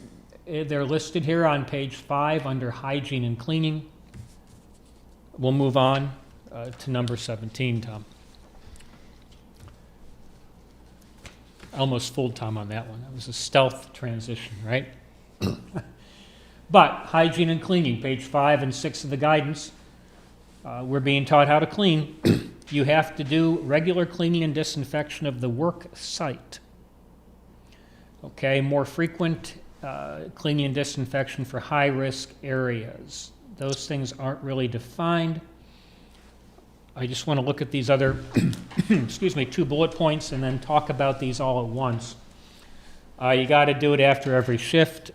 They're listed here on page 5 under hygiene and cleaning. We'll move on to number 17, Tom. I almost fooled Tom on that one. That was a stealth transition, right? But hygiene and cleaning, page 5 and 6 of the guidance, we're being taught how to clean. You have to do regular cleaning and disinfection of the work site. Okay, more frequent cleaning and disinfection for high-risk areas. Those things aren't really defined. I just want to look at these other, 2 bullet points and then talk about these all at once. You got to do it after every shift.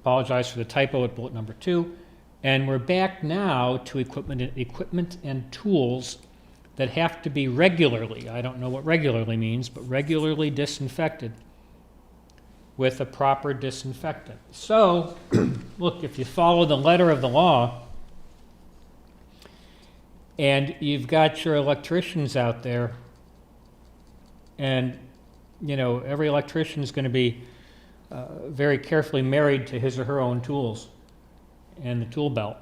Apologize for the typo at bullet number 2. And we're back now to equipment and tools that have to be regularly, I don't know what regularly means, but regularly disinfected with a proper disinfectant. So, look, if you follow the letter of the law, and you've got your electricians out there, and, every electrician is going to be very carefully married to his or her own tools and the tool belt.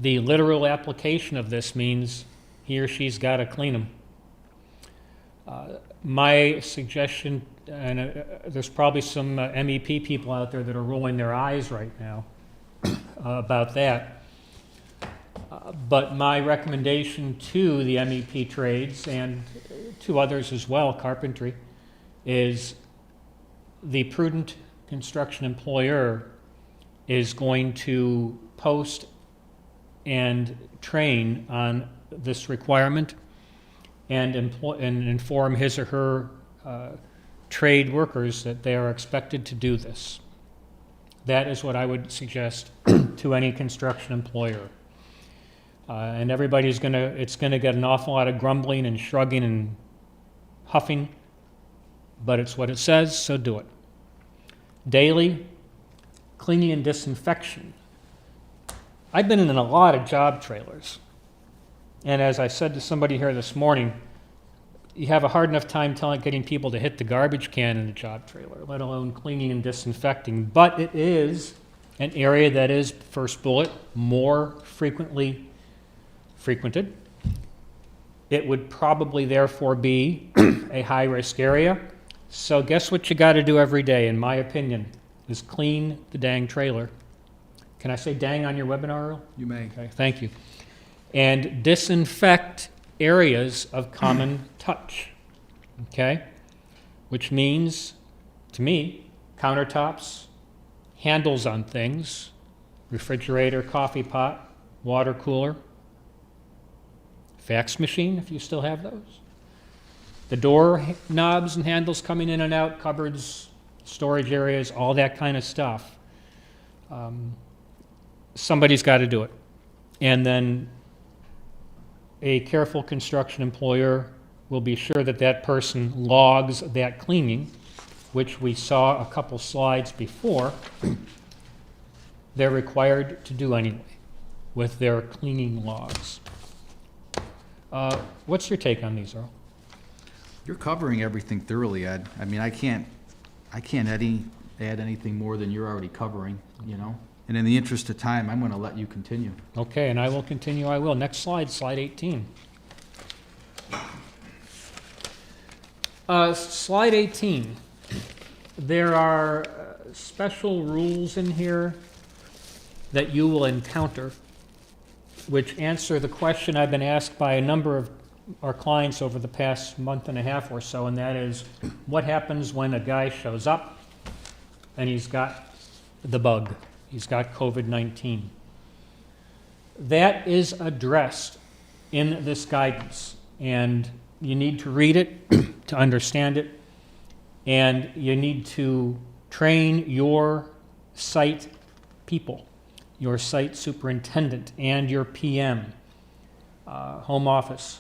The literal application of this means he or she's got to clean them. My suggestion, and there's probably some MEP people out there that are rolling their eyes right now about that, but my recommendation to the MEP trades and to others as well, carpentry, is the prudent construction employer is going to post and train on this requirement and inform his or her trade workers that they are expected to do this. That is what I would suggest to any construction employer. And everybody's it's gonna get an awful lot of grumbling and shrugging and huffing, but it's what it says, so do it. Daily cleaning and disinfection. I've been in a lot of job trailers, and as I said to somebody here this morning, you have a hard enough time getting people to hit the garbage can in a job trailer, let alone cleaning and disinfecting. But it is an area that is, first bullet, more frequently frequented. It would probably therefore be a high-risk area. So guess what you got to do every day, in my opinion, is clean the dang trailer. Can I say dang on your webinar, Earl? You may. Okay, thank you. And disinfect areas of common touch, okay? Which means, to me, countertops, handles on things, refrigerator, coffee pot, water cooler, fax machine, if you still have those. The door knobs and handles coming in and out, cupboards, storage areas, all that kind of stuff. Somebody's got to do it. And then a careful construction employer will be sure that that person logs that cleaning, which we saw a couple slides before. They're required to do anyway with their cleaning logs. What's your take on these, Earl? You're covering everything thoroughly, Ed. I mean, I can't add anything more than you're already covering, you know? And in the interest of time, I'm going to let you continue. Okay, and I will continue, I will. Next slide, slide 18. Slide 18. There are special rules in here that you will encounter which answer the question I've been asked by a number of our clients over the past month and a half or so, and that is, what happens when a guy shows up and he's got the bug? He's got COVID-19. That is addressed in this guidance, and you need to read it to understand it, and you need to train your site people, your site superintendent and your PM, home office,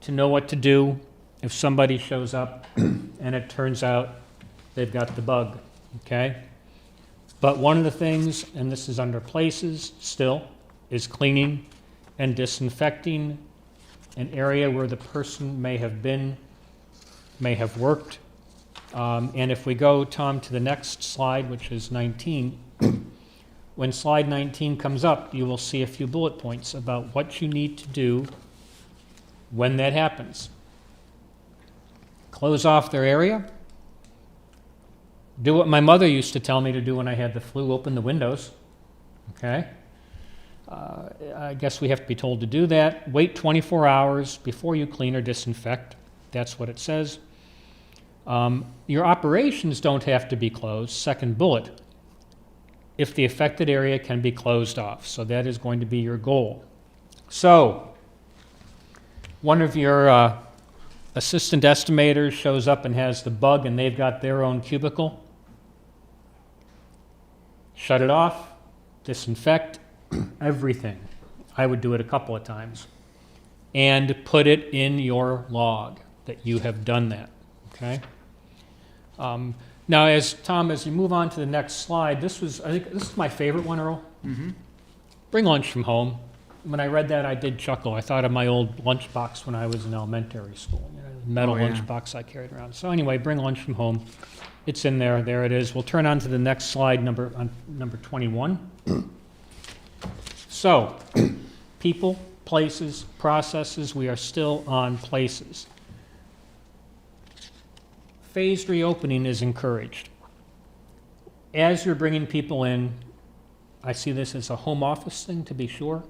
to know what to do if somebody shows up and it turns out they've got the bug, okay? But one of the things, and this is under places still, is cleaning and disinfecting an area where the person may have been, may have worked. And if we go, Tom, to the next slide, which is 19, when slide 19 comes up, you will see a few bullet points about what you need to do when that happens. Close off their area. Do what my mother used to tell me to do when I had the flu, open the windows. Okay? I guess we have to be told to do that. Wait 24 hours before you clean or disinfect. That's what it says. Your operations don't have to be closed. Second bullet. If the affected area can be closed off. So that is going to be your goal. So, one of your assistant estimators shows up and has the bug and they've got their own cubicle. Shut it off, disinfect everything. I would do it a couple of times. And put it in your log that you have done that, okay? Now, as you move on to the next slide, I think this is my favorite one, Earl. Mm-hmm. Bring lunch from home. When I read that, I did chuckle. I thought of my old lunchbox when I was in elementary school. You know, the metal lunchbox I carried around. So anyway, bring lunch from home. It's in there. There it is. We'll turn on to the next slide, number 21. So, people, places, processes. We are still on places. Phased reopening is encouraged. As you're bringing people in, I see this as a home office thing, to be sure.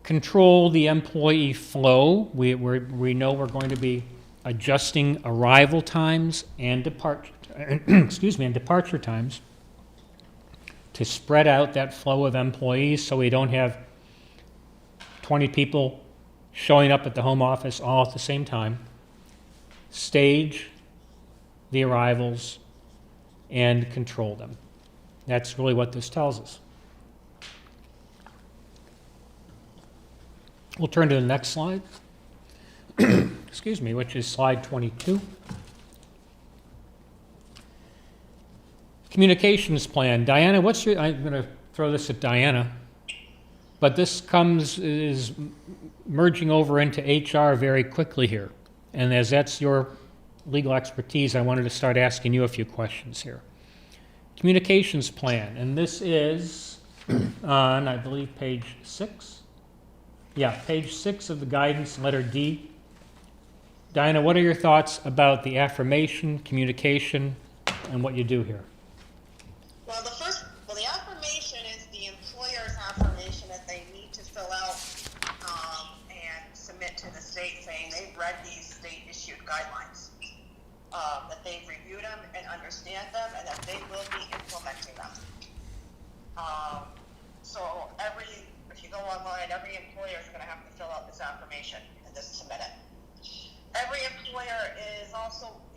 Control the employee flow. We know we're going to be adjusting arrival times and departure times to spread out that flow of employees so we don't have 20 people showing up at the home office all at the same time. Stage the arrivals and control them. That's really what this tells us. We'll turn to the next slide. Excuse me, which is slide 22. Communications plan. Diana, I'm going to throw this at Diana, but this is merging over into HR very quickly here. And as that's your legal expertise, I wanted to start asking you a few questions here. Communications plan, and this is on, I believe, page 6. Yeah, page 6 of the guidance, letter D. Diana, what are your thoughts about the affirmation, communication, and what you do here? Well, the affirmation is the employer's affirmation that they need to fill out and submit to the state, saying they've read these state-issued guidelines, that they've reviewed them and understand them, and that they will be implementing them. So if you go online, every employer is going to have to fill out this affirmation and just submit it. Every employer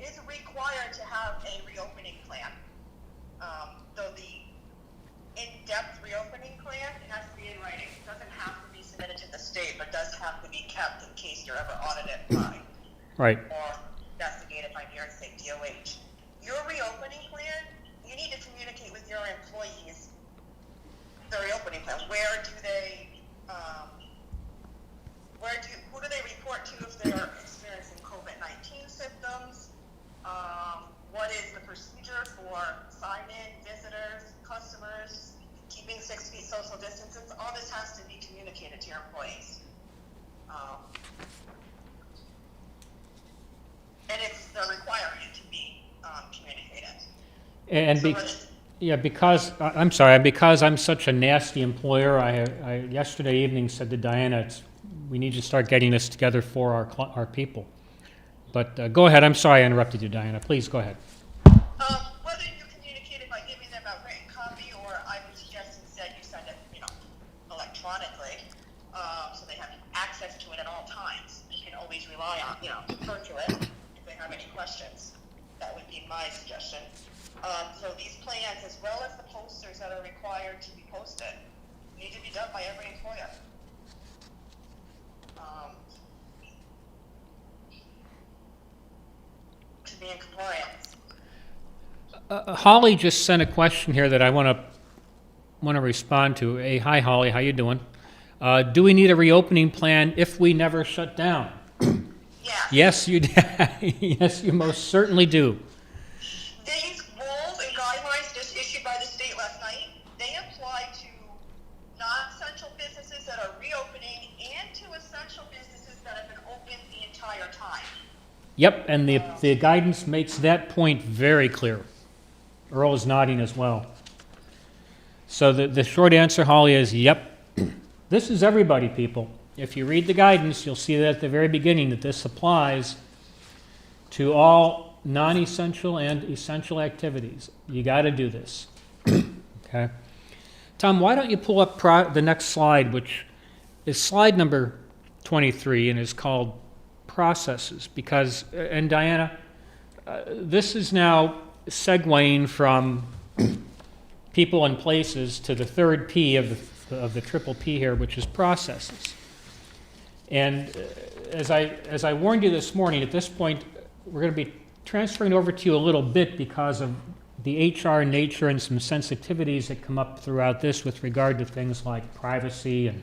is required to have a reopening plan. Though the in-depth reopening plan, it has to be in writing. It doesn't have to be submitted to the state, but does have to be kept in case you're ever audited by Right. or investigated by New York State DOH. Your reopening plan, you need to communicate with your employees the reopening plan. Who do they report to if they're experiencing COVID-19 symptoms? What is the procedure for sign-in, visitors, customers, keeping 6 feet social distances? All this has to be communicated to your employees. And it's the requirement to be communicated. And because I'm such a nasty employer, I yesterday evening said to Diana, we need to start getting this together for our people. But go ahead. I'm sorry I interrupted you, Diana. Please go ahead. Whether you communicate it by giving them a written copy, or I would suggest instead you send it, electronically, so they have access to it at all times. You can always rely on, refer to it if they have any questions. That would be my suggestion. So these plans, as well as the posters that are required to be posted, need to be done by every employer. To be in compliance. Holly just sent a question here that I want to respond to. Hey, hi Holly, how you doing? Do we need a reopening plan if we never shut down? Yes. Yes, you yes, you most certainly do. These rules and guidelines just issued by the state last night, they apply to non-essential businesses that are reopening and to essential businesses that have been open the entire time. Yep, and the guidance makes that point very clear. Earl is nodding as well. So the short answer, Holly, is yep. This is everybody, people. If you read the guidance, you'll see that at the very beginning that this applies to all non-essential and essential activities. You got to do this. Okay. Tom, why don't you pull up the next slide, which is slide number 23 and is called processes, because, and Diana, this is now segueing from people and places to the third P of the triple P here, which is processes. And as I warned you this morning, at this point, we're going to be transferring over to you a little bit because of the HR nature and some sensitivities that come up throughout this with regard to things like privacy and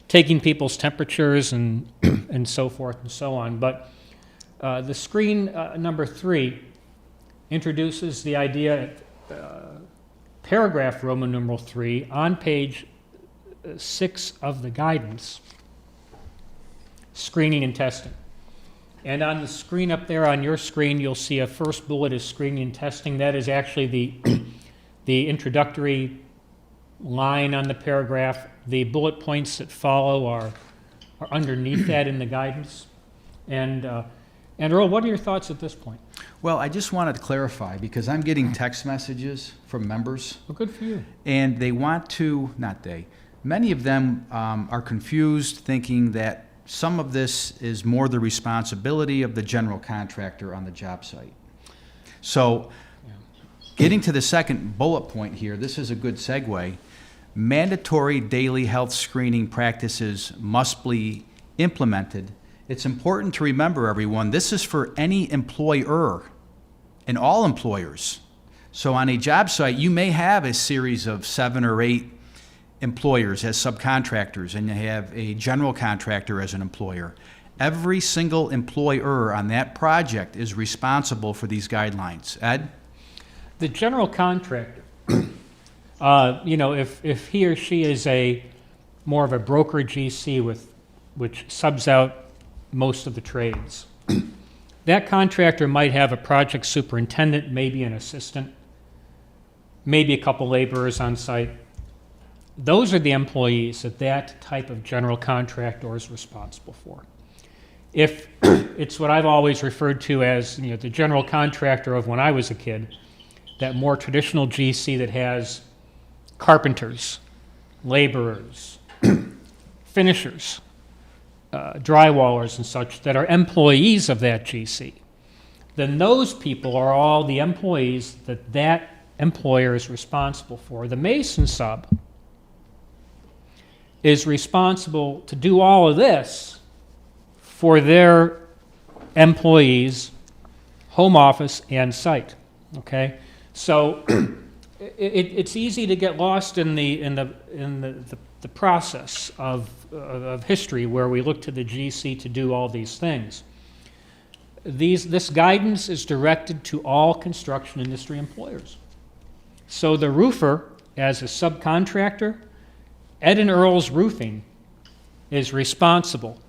taking people's temperatures and and so forth and so on. But the screen number 3 introduces the idea, paragraph Roman numeral 3 on page 6 of the guidance, screening and testing. And on the screen up there, on your screen, you'll see a first bullet is screening and testing. That is actually the introductory line on the paragraph. The bullet points that follow are underneath that in the guidance. And Earl, what are your thoughts at this point? Well, I just wanted to clarify, because I'm getting text messages from members, Well, good for you. and they want to, many of them are confused, thinking that some of this is more the responsibility of the general contractor on the job site. So, getting to the second bullet point here, this is a good segue. Mandatory daily health screening practices must be implemented. It's important to remember, everyone, this is for any employer and all employers. So on a job site, you may have a series of 7 or 8 employers as subcontractors, and you have a general contractor as an employer. Every single employer on that project is responsible for these guidelines. Ed? The general contractor, if he or she is more of a broker GC which subs out most of the trades, that contractor might have a project superintendent, maybe an assistant, maybe a couple laborers on site. Those are the employees that that type of general contractor is responsible for. If it's what I've always referred to as, you know, the general contractor of when I was a kid, that more traditional GC that has carpenters, laborers, finishers, drywallers and such that are employees of that GC, then those people are all the employees that that employer is responsible for. The mason sub is responsible to do all of this for their employees, home office and site. Okay, so it's easy to get lost in the process of history where we look to the GC to do all these things. This guidance is directed to all construction industry employers. So the roofer, as a subcontractor, Ed and Earl's Roofing is responsible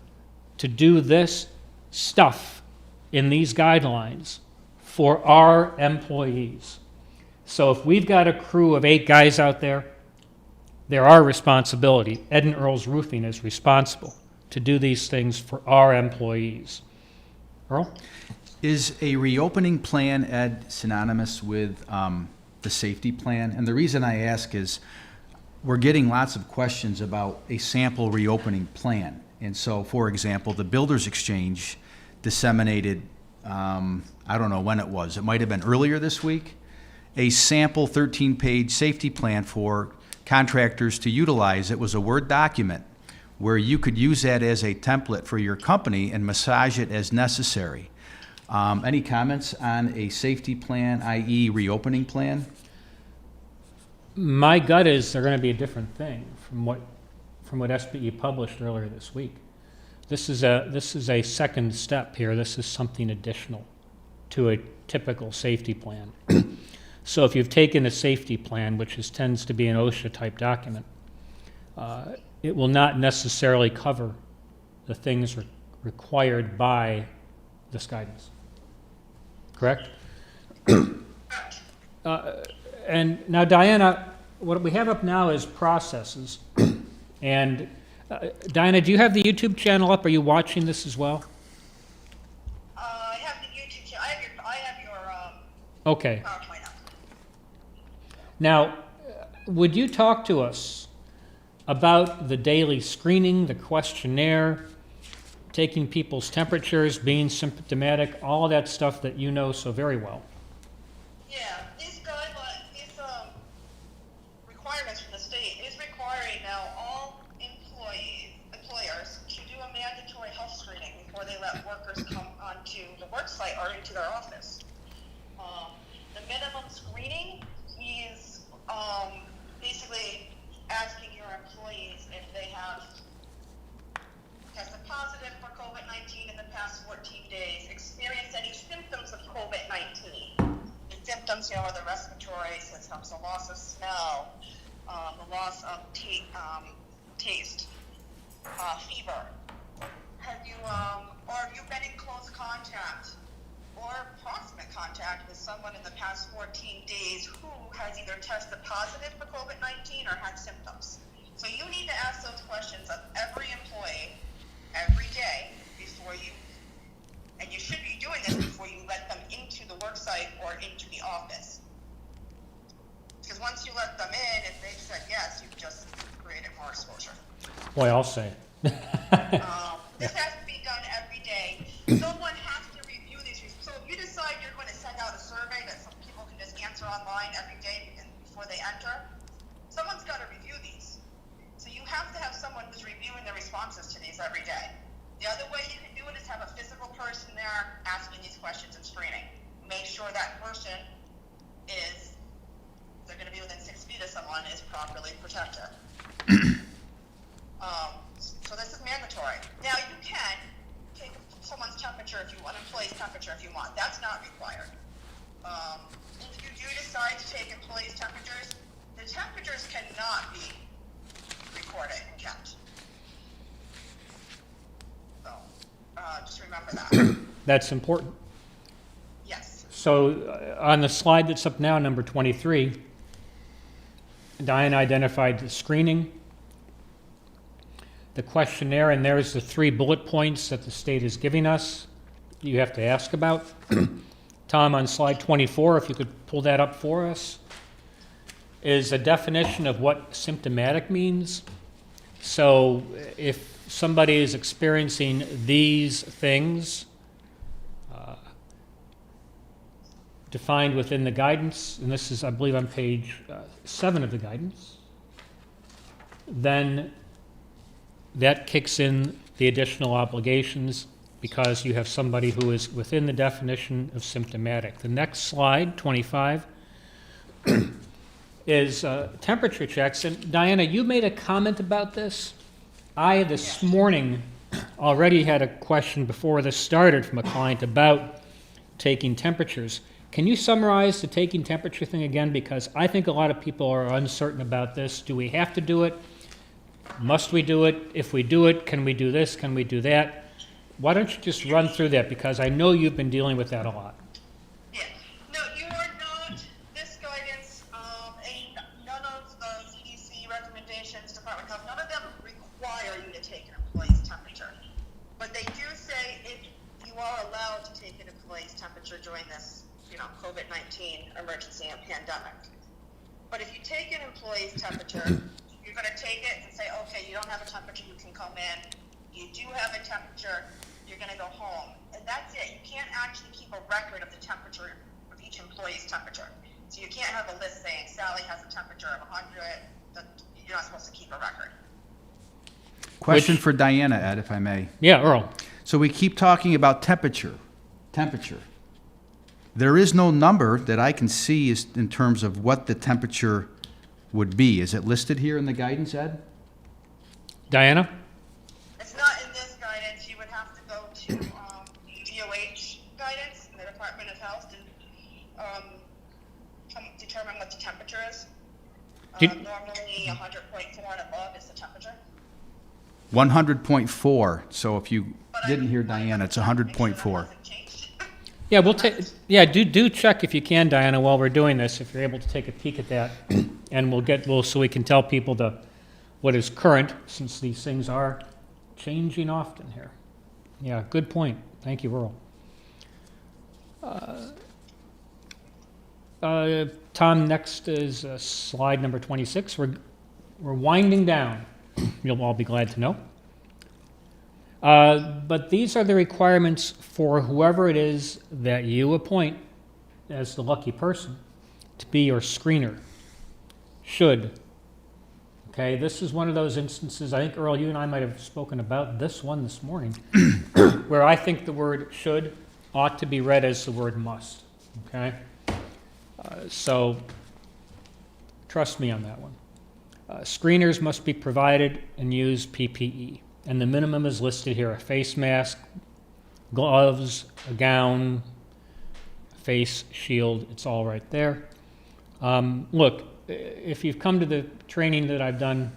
to do this stuff in these guidelines for our employees. So if we've got a crew of 8 guys out there, they're our responsibility. Ed and Earl's Roofing is responsible to do these things for our employees. Earl? Is a reopening plan, Ed, synonymous with the safety plan? And the reason I ask is we're getting lots of questions about a sample reopening plan. And so, for example, the Builders Exchange disseminated, I don't know when it was, it might have been earlier this week, a sample 13-page safety plan for contractors to utilize. It was a Word document where you could use that as a template for your company and massage it as necessary. Any comments on a safety plan, i.e. reopening plan? My gut is they're going to be a different thing from what SBE published earlier this week. This is a second step here. This is something additional to a typical safety plan. So if you've taken a safety plan, which tends to be an OSHA-type document, it will not necessarily cover the things required by this guidance. Correct? And now, Diana, what we have up now is processes. And Diana, do you have the YouTube channel up? Are you watching this as well? I have the YouTube channel. I have your Okay. PowerPoint up. Now, would you talk to us about the daily screening, the questionnaire, taking people's temperatures, being symptomatic, all of that stuff that you know so very well? Yeah, these guidelines, these requirements from the state is requiring now all employers to do a mandatory health screening before they let workers come onto the work site or into their office. The minimum screening is basically asking your employees if they have tested positive for COVID-19 in the past 14 days, experienced any symptoms of COVID-19. The symptoms, are the respiratory symptoms, the loss of smell, the loss of taste, fever. Have you been in close contact or proximate contact with someone in the past 14 days who has either tested positive for COVID-19 or had symptoms? So you need to ask those questions of every employee every day before and you should be doing this before you let them into the work site or into the office. Because once you let them in, if they've said yes, you've just created more exposure. Boy, I'll say. This has to be done every day. Someone has to review these. So if you decide you're going to send out a survey that some people can just answer online every day before they enter, someone's got to review these. So you have to have someone who's reviewing the responses to these every day. The other way you can do it is have a physical person there asking these questions and screening. Make sure that person they're going to be within 6 feet of someone, is properly protected. So this is mandatory. Now you can take someone's temperature if you want, employee's temperature if you want. That's not required. If you do decide to take employees' temperatures, the temperatures cannot be recorded and kept. So just remember that. That's important. Yes. So on the slide that's up now, number 23, Diane identified the screening, the questionnaire, and there's the 3 bullet points that the state is giving us you have to ask about. Tom, on slide 24, if you could pull that up for us, is a definition of what symptomatic means. So if somebody is experiencing these things defined within the guidance, and this is, I believe, on page 7 of the guidance, then that kicks in the additional obligations because you have somebody who is within the definition of symptomatic. The next slide, 25, is temperature checks. And Diana, you made a comment about this. I, this morning, already had a question before this started from a client about taking temperatures. Can you summarize the taking temperature thing again? Because I think a lot of people are uncertain about this. Do we have to do it? Must we do it? If we do it, can we do this? Can we do that? Why don't you just run through that? Because I know you've been dealing with that a lot. Yeah. No, you are not, this guidance, and none of the CDC recommendations, Department of Health, none of them require you to take an employee's temperature. But they do say if you are allowed to take an employee's temperature during this, COVID-19 emergency and pandemic. But if you take an employee's temperature, you're going to take it and say, okay, you don't have a temperature, you can come in. You do have a temperature, you're going to go home. And that's it. You can't actually keep a record of the temperature of each employee's temperature. So you can't have a list saying Sally has a temperature of 100. You're not supposed to keep a record. Question for Diana, Ed, if I may. Yeah, Earl. So we keep talking about temperature. There is no number that I can see is in terms of what the temperature would be. Is it listed here in the guidance, Ed? Diana? It's not in this guidance. You would have to go to DOH guidance in the Department of Health to determine what the temperature is. Normally 100.4 and above is the temperature. 100.4. So if you didn't hear Diana, it's 100.4. Yeah, we'll take. Yeah, do check if you can, Diana, while we're doing this, if you're able to take a peek at that, and so we can tell people what is current, since these things are changing often here. Yeah, good point. Thank you, Earl. Tom, next is slide number 26. We're winding down. You'll all be glad to know. But these are the requirements for whoever it is that you appoint as the lucky person to be your screener. Should. Okay, this is one of those instances, I think, Earl, you and I might have spoken about this one this morning, where I think the word should ought to be read as the word must. Okay? So, trust me on that one. Screeners must be provided and use PPE. And the minimum is listed here: a face mask, gloves, a gown, face shield. It's all right there. Look, if you've come to the training that I've done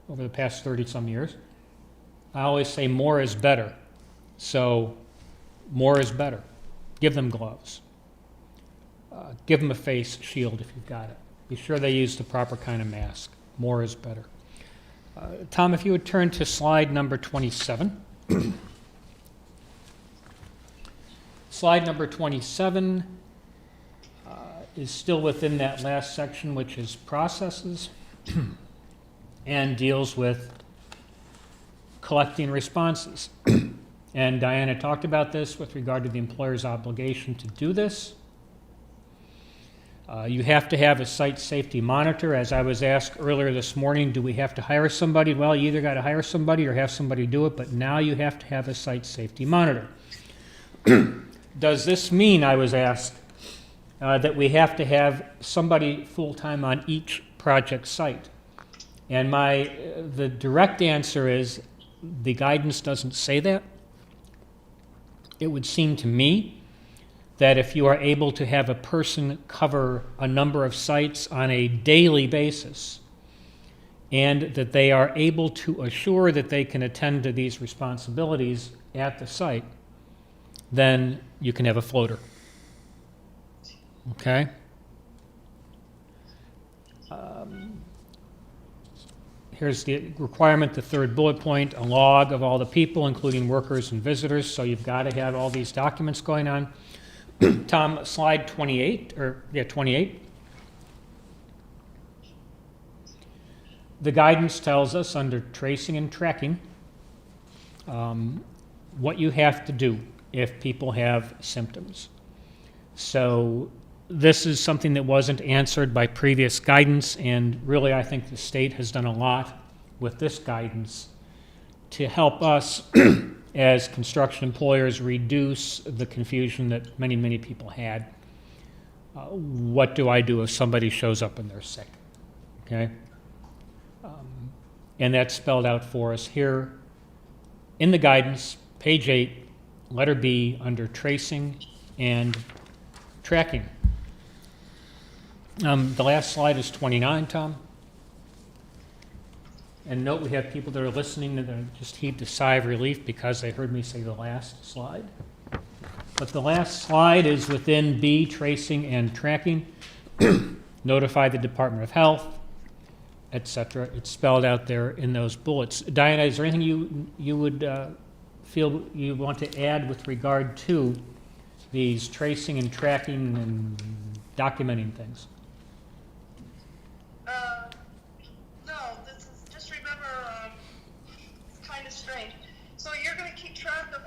over the past 30-some years, I always say more is better. So more is better. Give them gloves. Give them a face shield if you've got it. Be sure they use the proper kind of mask. More is better. Tom, if you would turn to slide number 27. Slide number 27 is still within that last section, which is processes, and deals with collecting responses. And Diana talked about this with regard to the employer's obligation to do this. You have to have a site safety monitor. As I was asked earlier this morning, do we have to hire somebody? Well, you either got to hire somebody or have somebody do it, but now you have to have a site safety monitor. Does this mean, I was asked, that we have to have somebody full-time on each project site? And the direct answer is the guidance doesn't say that. It would seem to me that if you are able to have a person cover a number of sites on a daily basis, and that they are able to assure that they can attend to these responsibilities at the site, then you can have a floater. Okay? Here's the requirement, the third bullet point, a log of all the people, including workers and visitors. So you've got to have all these documents going on. Tom, slide 28, 28. The guidance tells us under tracing and tracking what you have to do if people have symptoms. So this is something that wasn't answered by previous guidance, and really I think the state has done a lot with this guidance to help us as construction employers reduce the confusion that many, many people had. What do I do if somebody shows up and they're sick? Okay? And that's spelled out for us here in the guidance, page 8, letter B, under tracing and tracking. The last slide is 29, Tom. And note we have people that are listening that just heaved a sigh of relief because they heard me say the last slide. But the last slide is within B, tracing and tracking. Notify the Department of Health, etc. It's spelled out there in those bullets. Diana, is there anything you would feel you want to add with regard to these tracing and tracking and documenting things? No, this is, just remember, it's kind of strange. So you're going to keep track of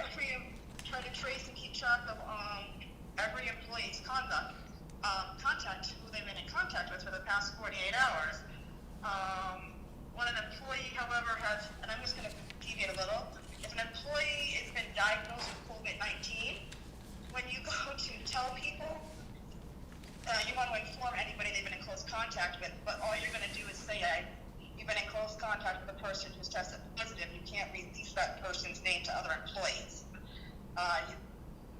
try to trace and keep track of every employee's contact, who they've been in contact with for the past 48 hours. When an employee, however, has, and I'm just going to deviate a little, if an employee has been diagnosed with COVID-19, when you go to tell people, you want to inform anybody they've been in close contact with, but all you're going to do is say, you've been in close contact with a person who's tested positive. You can't release that person's name to other employees.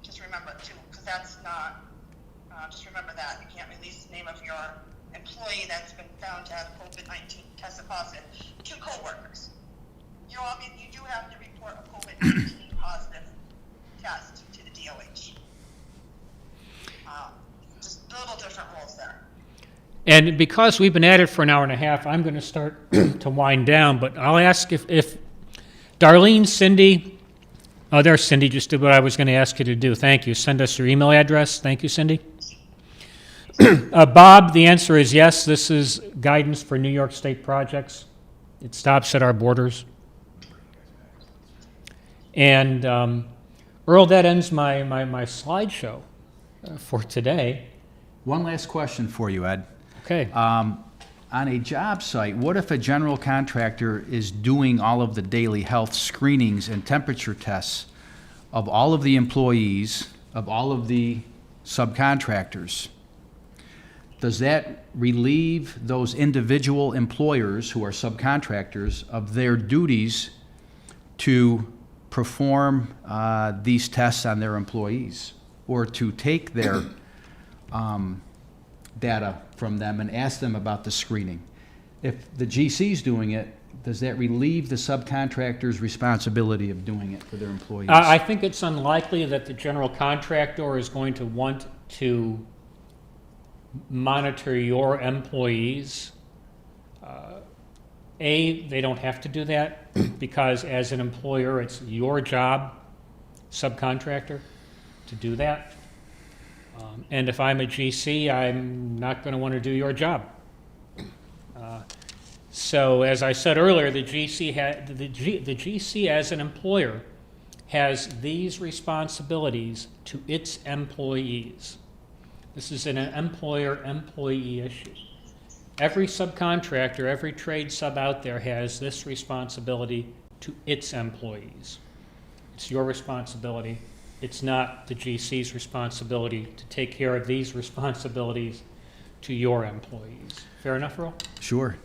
Just remember, too, because that's not, just remember that. You can't release the name of your employee that's been found to have COVID-19 tested positive to coworkers. You do have to report a COVID-19 positive test to the DOH. Just little different rules there. And because we've been at it for an hour and a half, I'm going to start to wind down, but I'll ask if Darlene, Cindy, oh, there's Cindy, just did what I was going to ask you to do. Thank you. Send us your email address. Thank you, Cindy. Bob, the answer is yes. This is guidance for New York State projects. It stops at our borders. And Earl, that ends my slideshow for today. One last question for you, Ed. Okay. On a job site, what if a general contractor is doing all of the daily health screenings and temperature tests of all of the employees, of all of the subcontractors? Does that relieve those individual employers who are subcontractors of their duties to perform these tests on their employees, or to take their data from them and ask them about the screening? If the GC's doing it, does that relieve the subcontractor's responsibility of doing it for their employees? I think it's unlikely that the general contractor is going to want to monitor your employees. They don't have to do that because as an employer, it's your job, subcontractor, to do that. And if I'm a GC, I'm not going to want to do your job. So as I said earlier, the GC as an employer has these responsibilities to its employees. This is an employer-employee issue. Every subcontractor, every trade sub out there has this responsibility to its employees. It's your responsibility. It's not the GC's responsibility to take care of these responsibilities to your employees. Fair enough, Earl? Sure.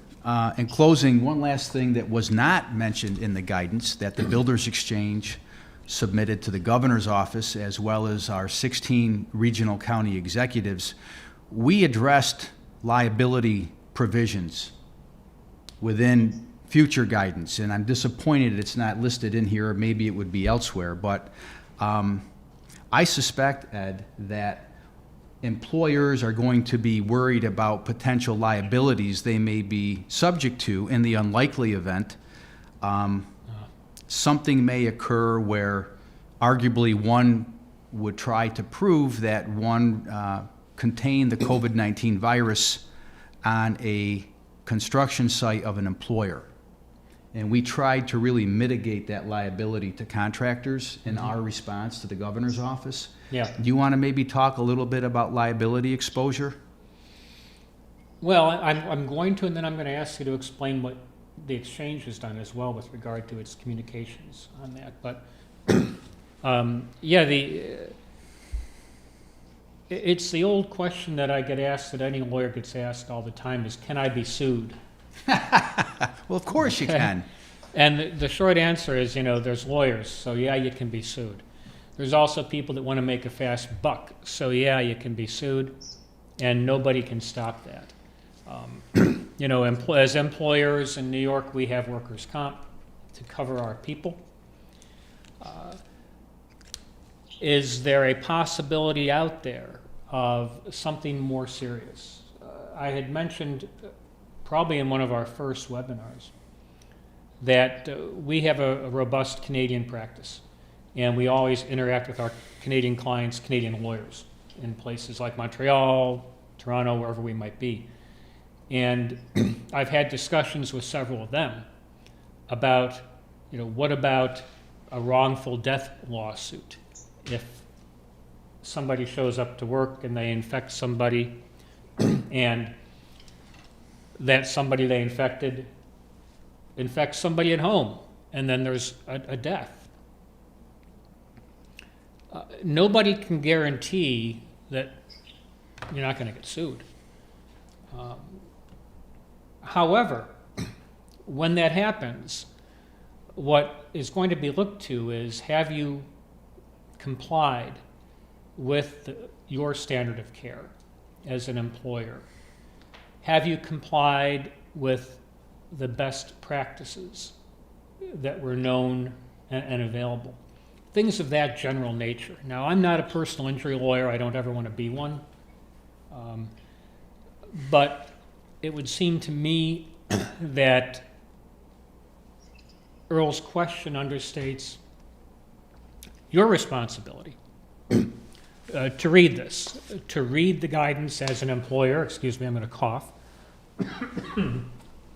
In closing, one last thing that was not mentioned in the guidance that the Builders Exchange submitted to the governor's office, as well as our 16 regional county executives, we addressed liability provisions within future guidance, and I'm disappointed it's not listed in here, or maybe it would be elsewhere, but I suspect, Ed, that employers are going to be worried about potential liabilities they may be subject to in the unlikely event something may occur where arguably one would try to prove that one contained the COVID-19 virus on a construction site of an employer. And we tried to really mitigate that liability to contractors in our response to the governor's office. Yeah. Do you want to maybe talk a little bit about liability exposure? Well, I'm going to, and then I'm going to ask you to explain what the exchange has done as well with regard to its communications on that. But yeah, it's the old question that I get asked, that any lawyer gets asked all the time, is, can I be sued? Well, of course you can. And the short answer is, there's lawyers, so yeah, you can be sued. There's also people that want to make a fast buck, so yeah, you can be sued, and nobody can stop that. As employers in New York, we have workers' comp to cover our people. Is there a possibility out there of something more serious? I had mentioned, probably in one of our first webinars, that we have a robust Canadian practice, and we always interact with our Canadian clients, Canadian lawyers, in places like Montreal, Toronto, wherever we might be. And I've had discussions with several of them about, what about a wrongful death lawsuit? If somebody shows up to work and they infect somebody, and that somebody they infected infects somebody at home, and then there's a death. Nobody can guarantee that you're not going to get sued. However, when that happens, what is going to be looked to is, have you complied with your standard of care as an employer? Have you complied with the best practices that were known and available? Things of that general nature. Now, I'm not a personal injury lawyer. I don't ever want to be one. But it would seem to me that Earl's question understates your responsibility to read this, to read the guidance as an employer. Excuse me, I'm going to cough.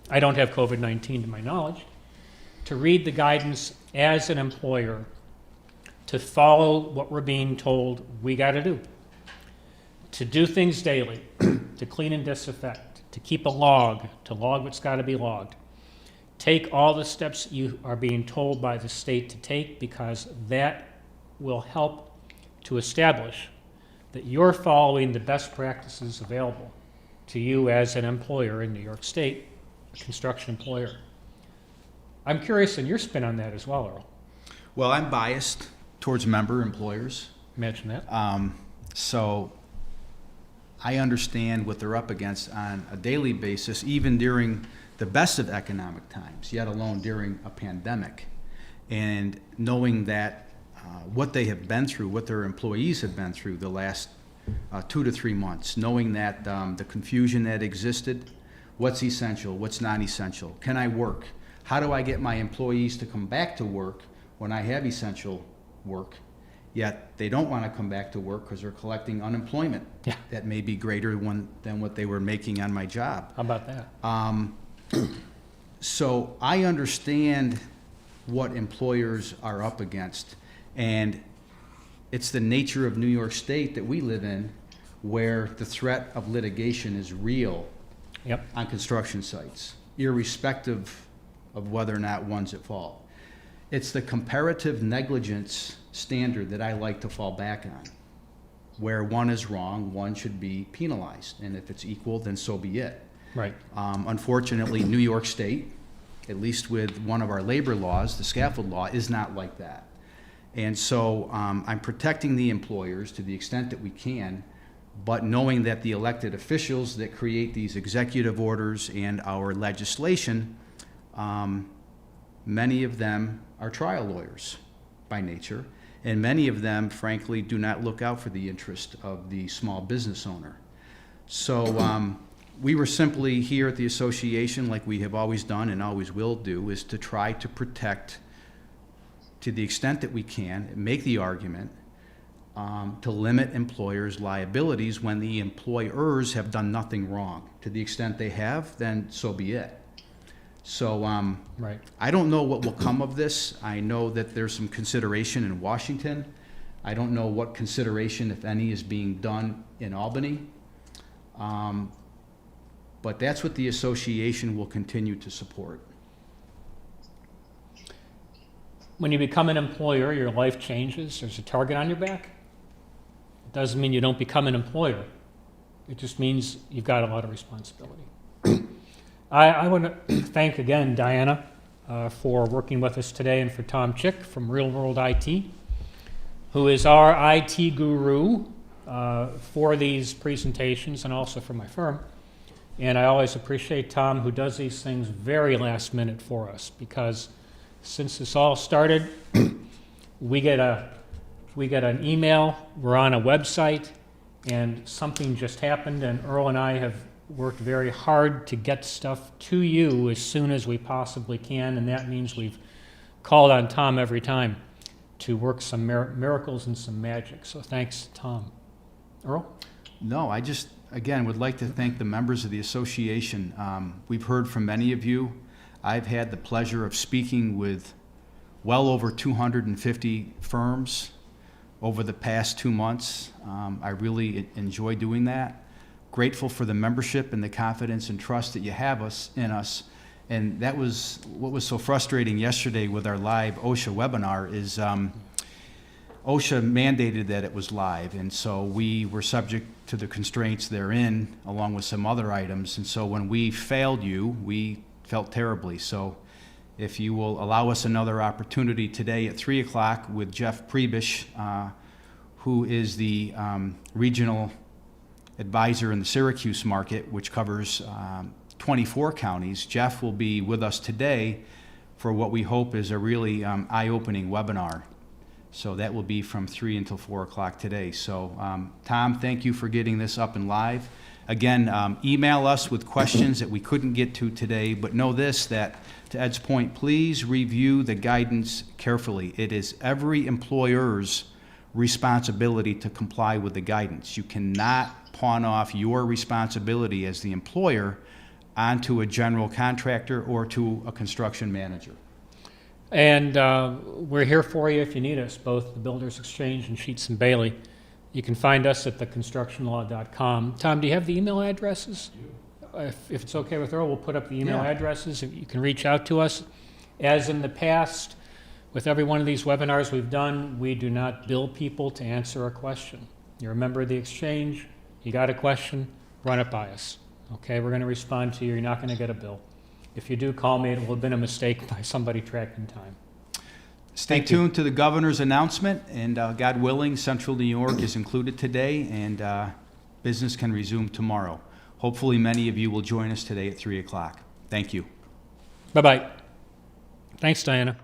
I don't have COVID-19 to my knowledge. To read the guidance as an employer, to follow what we're being told we got to do things daily, to clean and disinfect, to keep a log, to log what's got to be logged. Take all the steps you are being told by the state to take, because that will help to establish that you're following the best practices available to you as an employer in New York State, a construction employer. I'm curious in your spin on that as well, Earl. Well, I'm biased towards member employers. Imagine that. So I understand what they're up against on a daily basis, even during the best of economic times, yet alone during a pandemic. And knowing that what they have been through, what their employees have been through the last 2 to 3 months, knowing that the confusion that existed, what's essential, what's not essential, can I work? How do I get my employees to come back to work when I have essential work, yet they don't want to come back to work because they're collecting unemployment that may be greater than what they were making on my job. How about that? So I understand what employers are up against, and it's the nature of New York State that we live in, where the threat of litigation is real on construction sites, irrespective of whether or not one's at fault. It's the comparative negligence standard that I like to fall back on. Where one is wrong, one should be penalized, and if it's equal, then so be it. Right. Unfortunately, New York State, at least with one of our labor laws, the scaffold law, is not like that. And so I'm protecting the employers to the extent that we can, but knowing that the elected officials that create these executive orders and our legislation, many of them are trial lawyers by nature, And many of them, frankly, do not look out for the interest of the small business owner. So we were simply here at the association, like we have always done and always will do, is to try to protect, to the extent that we can, make the argument to limit employers' liabilities when the employers have done nothing wrong. To the extent they have, then so be it. So Right. I don't know what will come of this. I know that there's some consideration in Washington. I don't know what consideration, if any, is being done in Albany. But that's what the association will continue to support. When you become an employer, your life changes. There's a target on your back. It doesn't mean you don't become an employer. It just means you've got a lot of responsibility. I want to thank again Diana for working with us today, and for Tom Chick from Real World IT, who is our IT guru for these presentations and also for my firm. And I always appreciate Tom, who does these things very last minute for us, because since this all started, we get an email, we're on a website, and something just happened, and Earl and I have worked very hard to get stuff to you as soon as we possibly can, and that means we've called on Tom every time to work some miracles and some magic. So thanks, Tom. Earl? No, I just, again, would like to thank the members of the association. We've heard from many of you. I've had the pleasure of speaking with well over 250 firms over the past 2 months. I really enjoy doing that. Grateful for the membership and the confidence and trust that you have in us. And that was what was so frustrating yesterday with our live OSHA webinar is OSHA mandated that it was live, and so we were subject to the constraints therein, along with some other items. And so when we failed you, we felt terribly. So if you will allow us another opportunity today at 3 o'clock with Jeff Prebish, who is the regional advisor in the Syracuse market, which covers 24 counties. Jeff will be with us today for what we hope is a really eye-opening webinar. So that will be from 3 until 4 o'clock today. So Tom, thank you for getting this up and live. Again, email us with questions that we couldn't get to today, but know this, that to Ed's point, please review the guidance carefully. It is every employer's responsibility to comply with the guidance. You cannot pawn off your responsibility as the employer onto a general contractor or to a construction manager. And we're here for you if you need us, both the Builders Exchange and Sheats and Bailey. You can find us at theconstructionlaw.com. Tom, do you have the email addresses? If it's okay with Earl, we'll put up the email addresses. If you can reach out to us. As in the past, with every one of these webinars we've done, we do not bill people to answer a question. You're a member of the exchange, you got a question, run it by us. Okay, we're going to respond to you. You're not going to get a bill. If you do call me, it will have been a mistake by somebody tracking time. Stay tuned to the governor's announcement, and God willing, Central New York is included today, and business can resume tomorrow. Hopefully many of you will join us today at 3 o'clock. Thank you. Bye-bye. Thanks, Diana.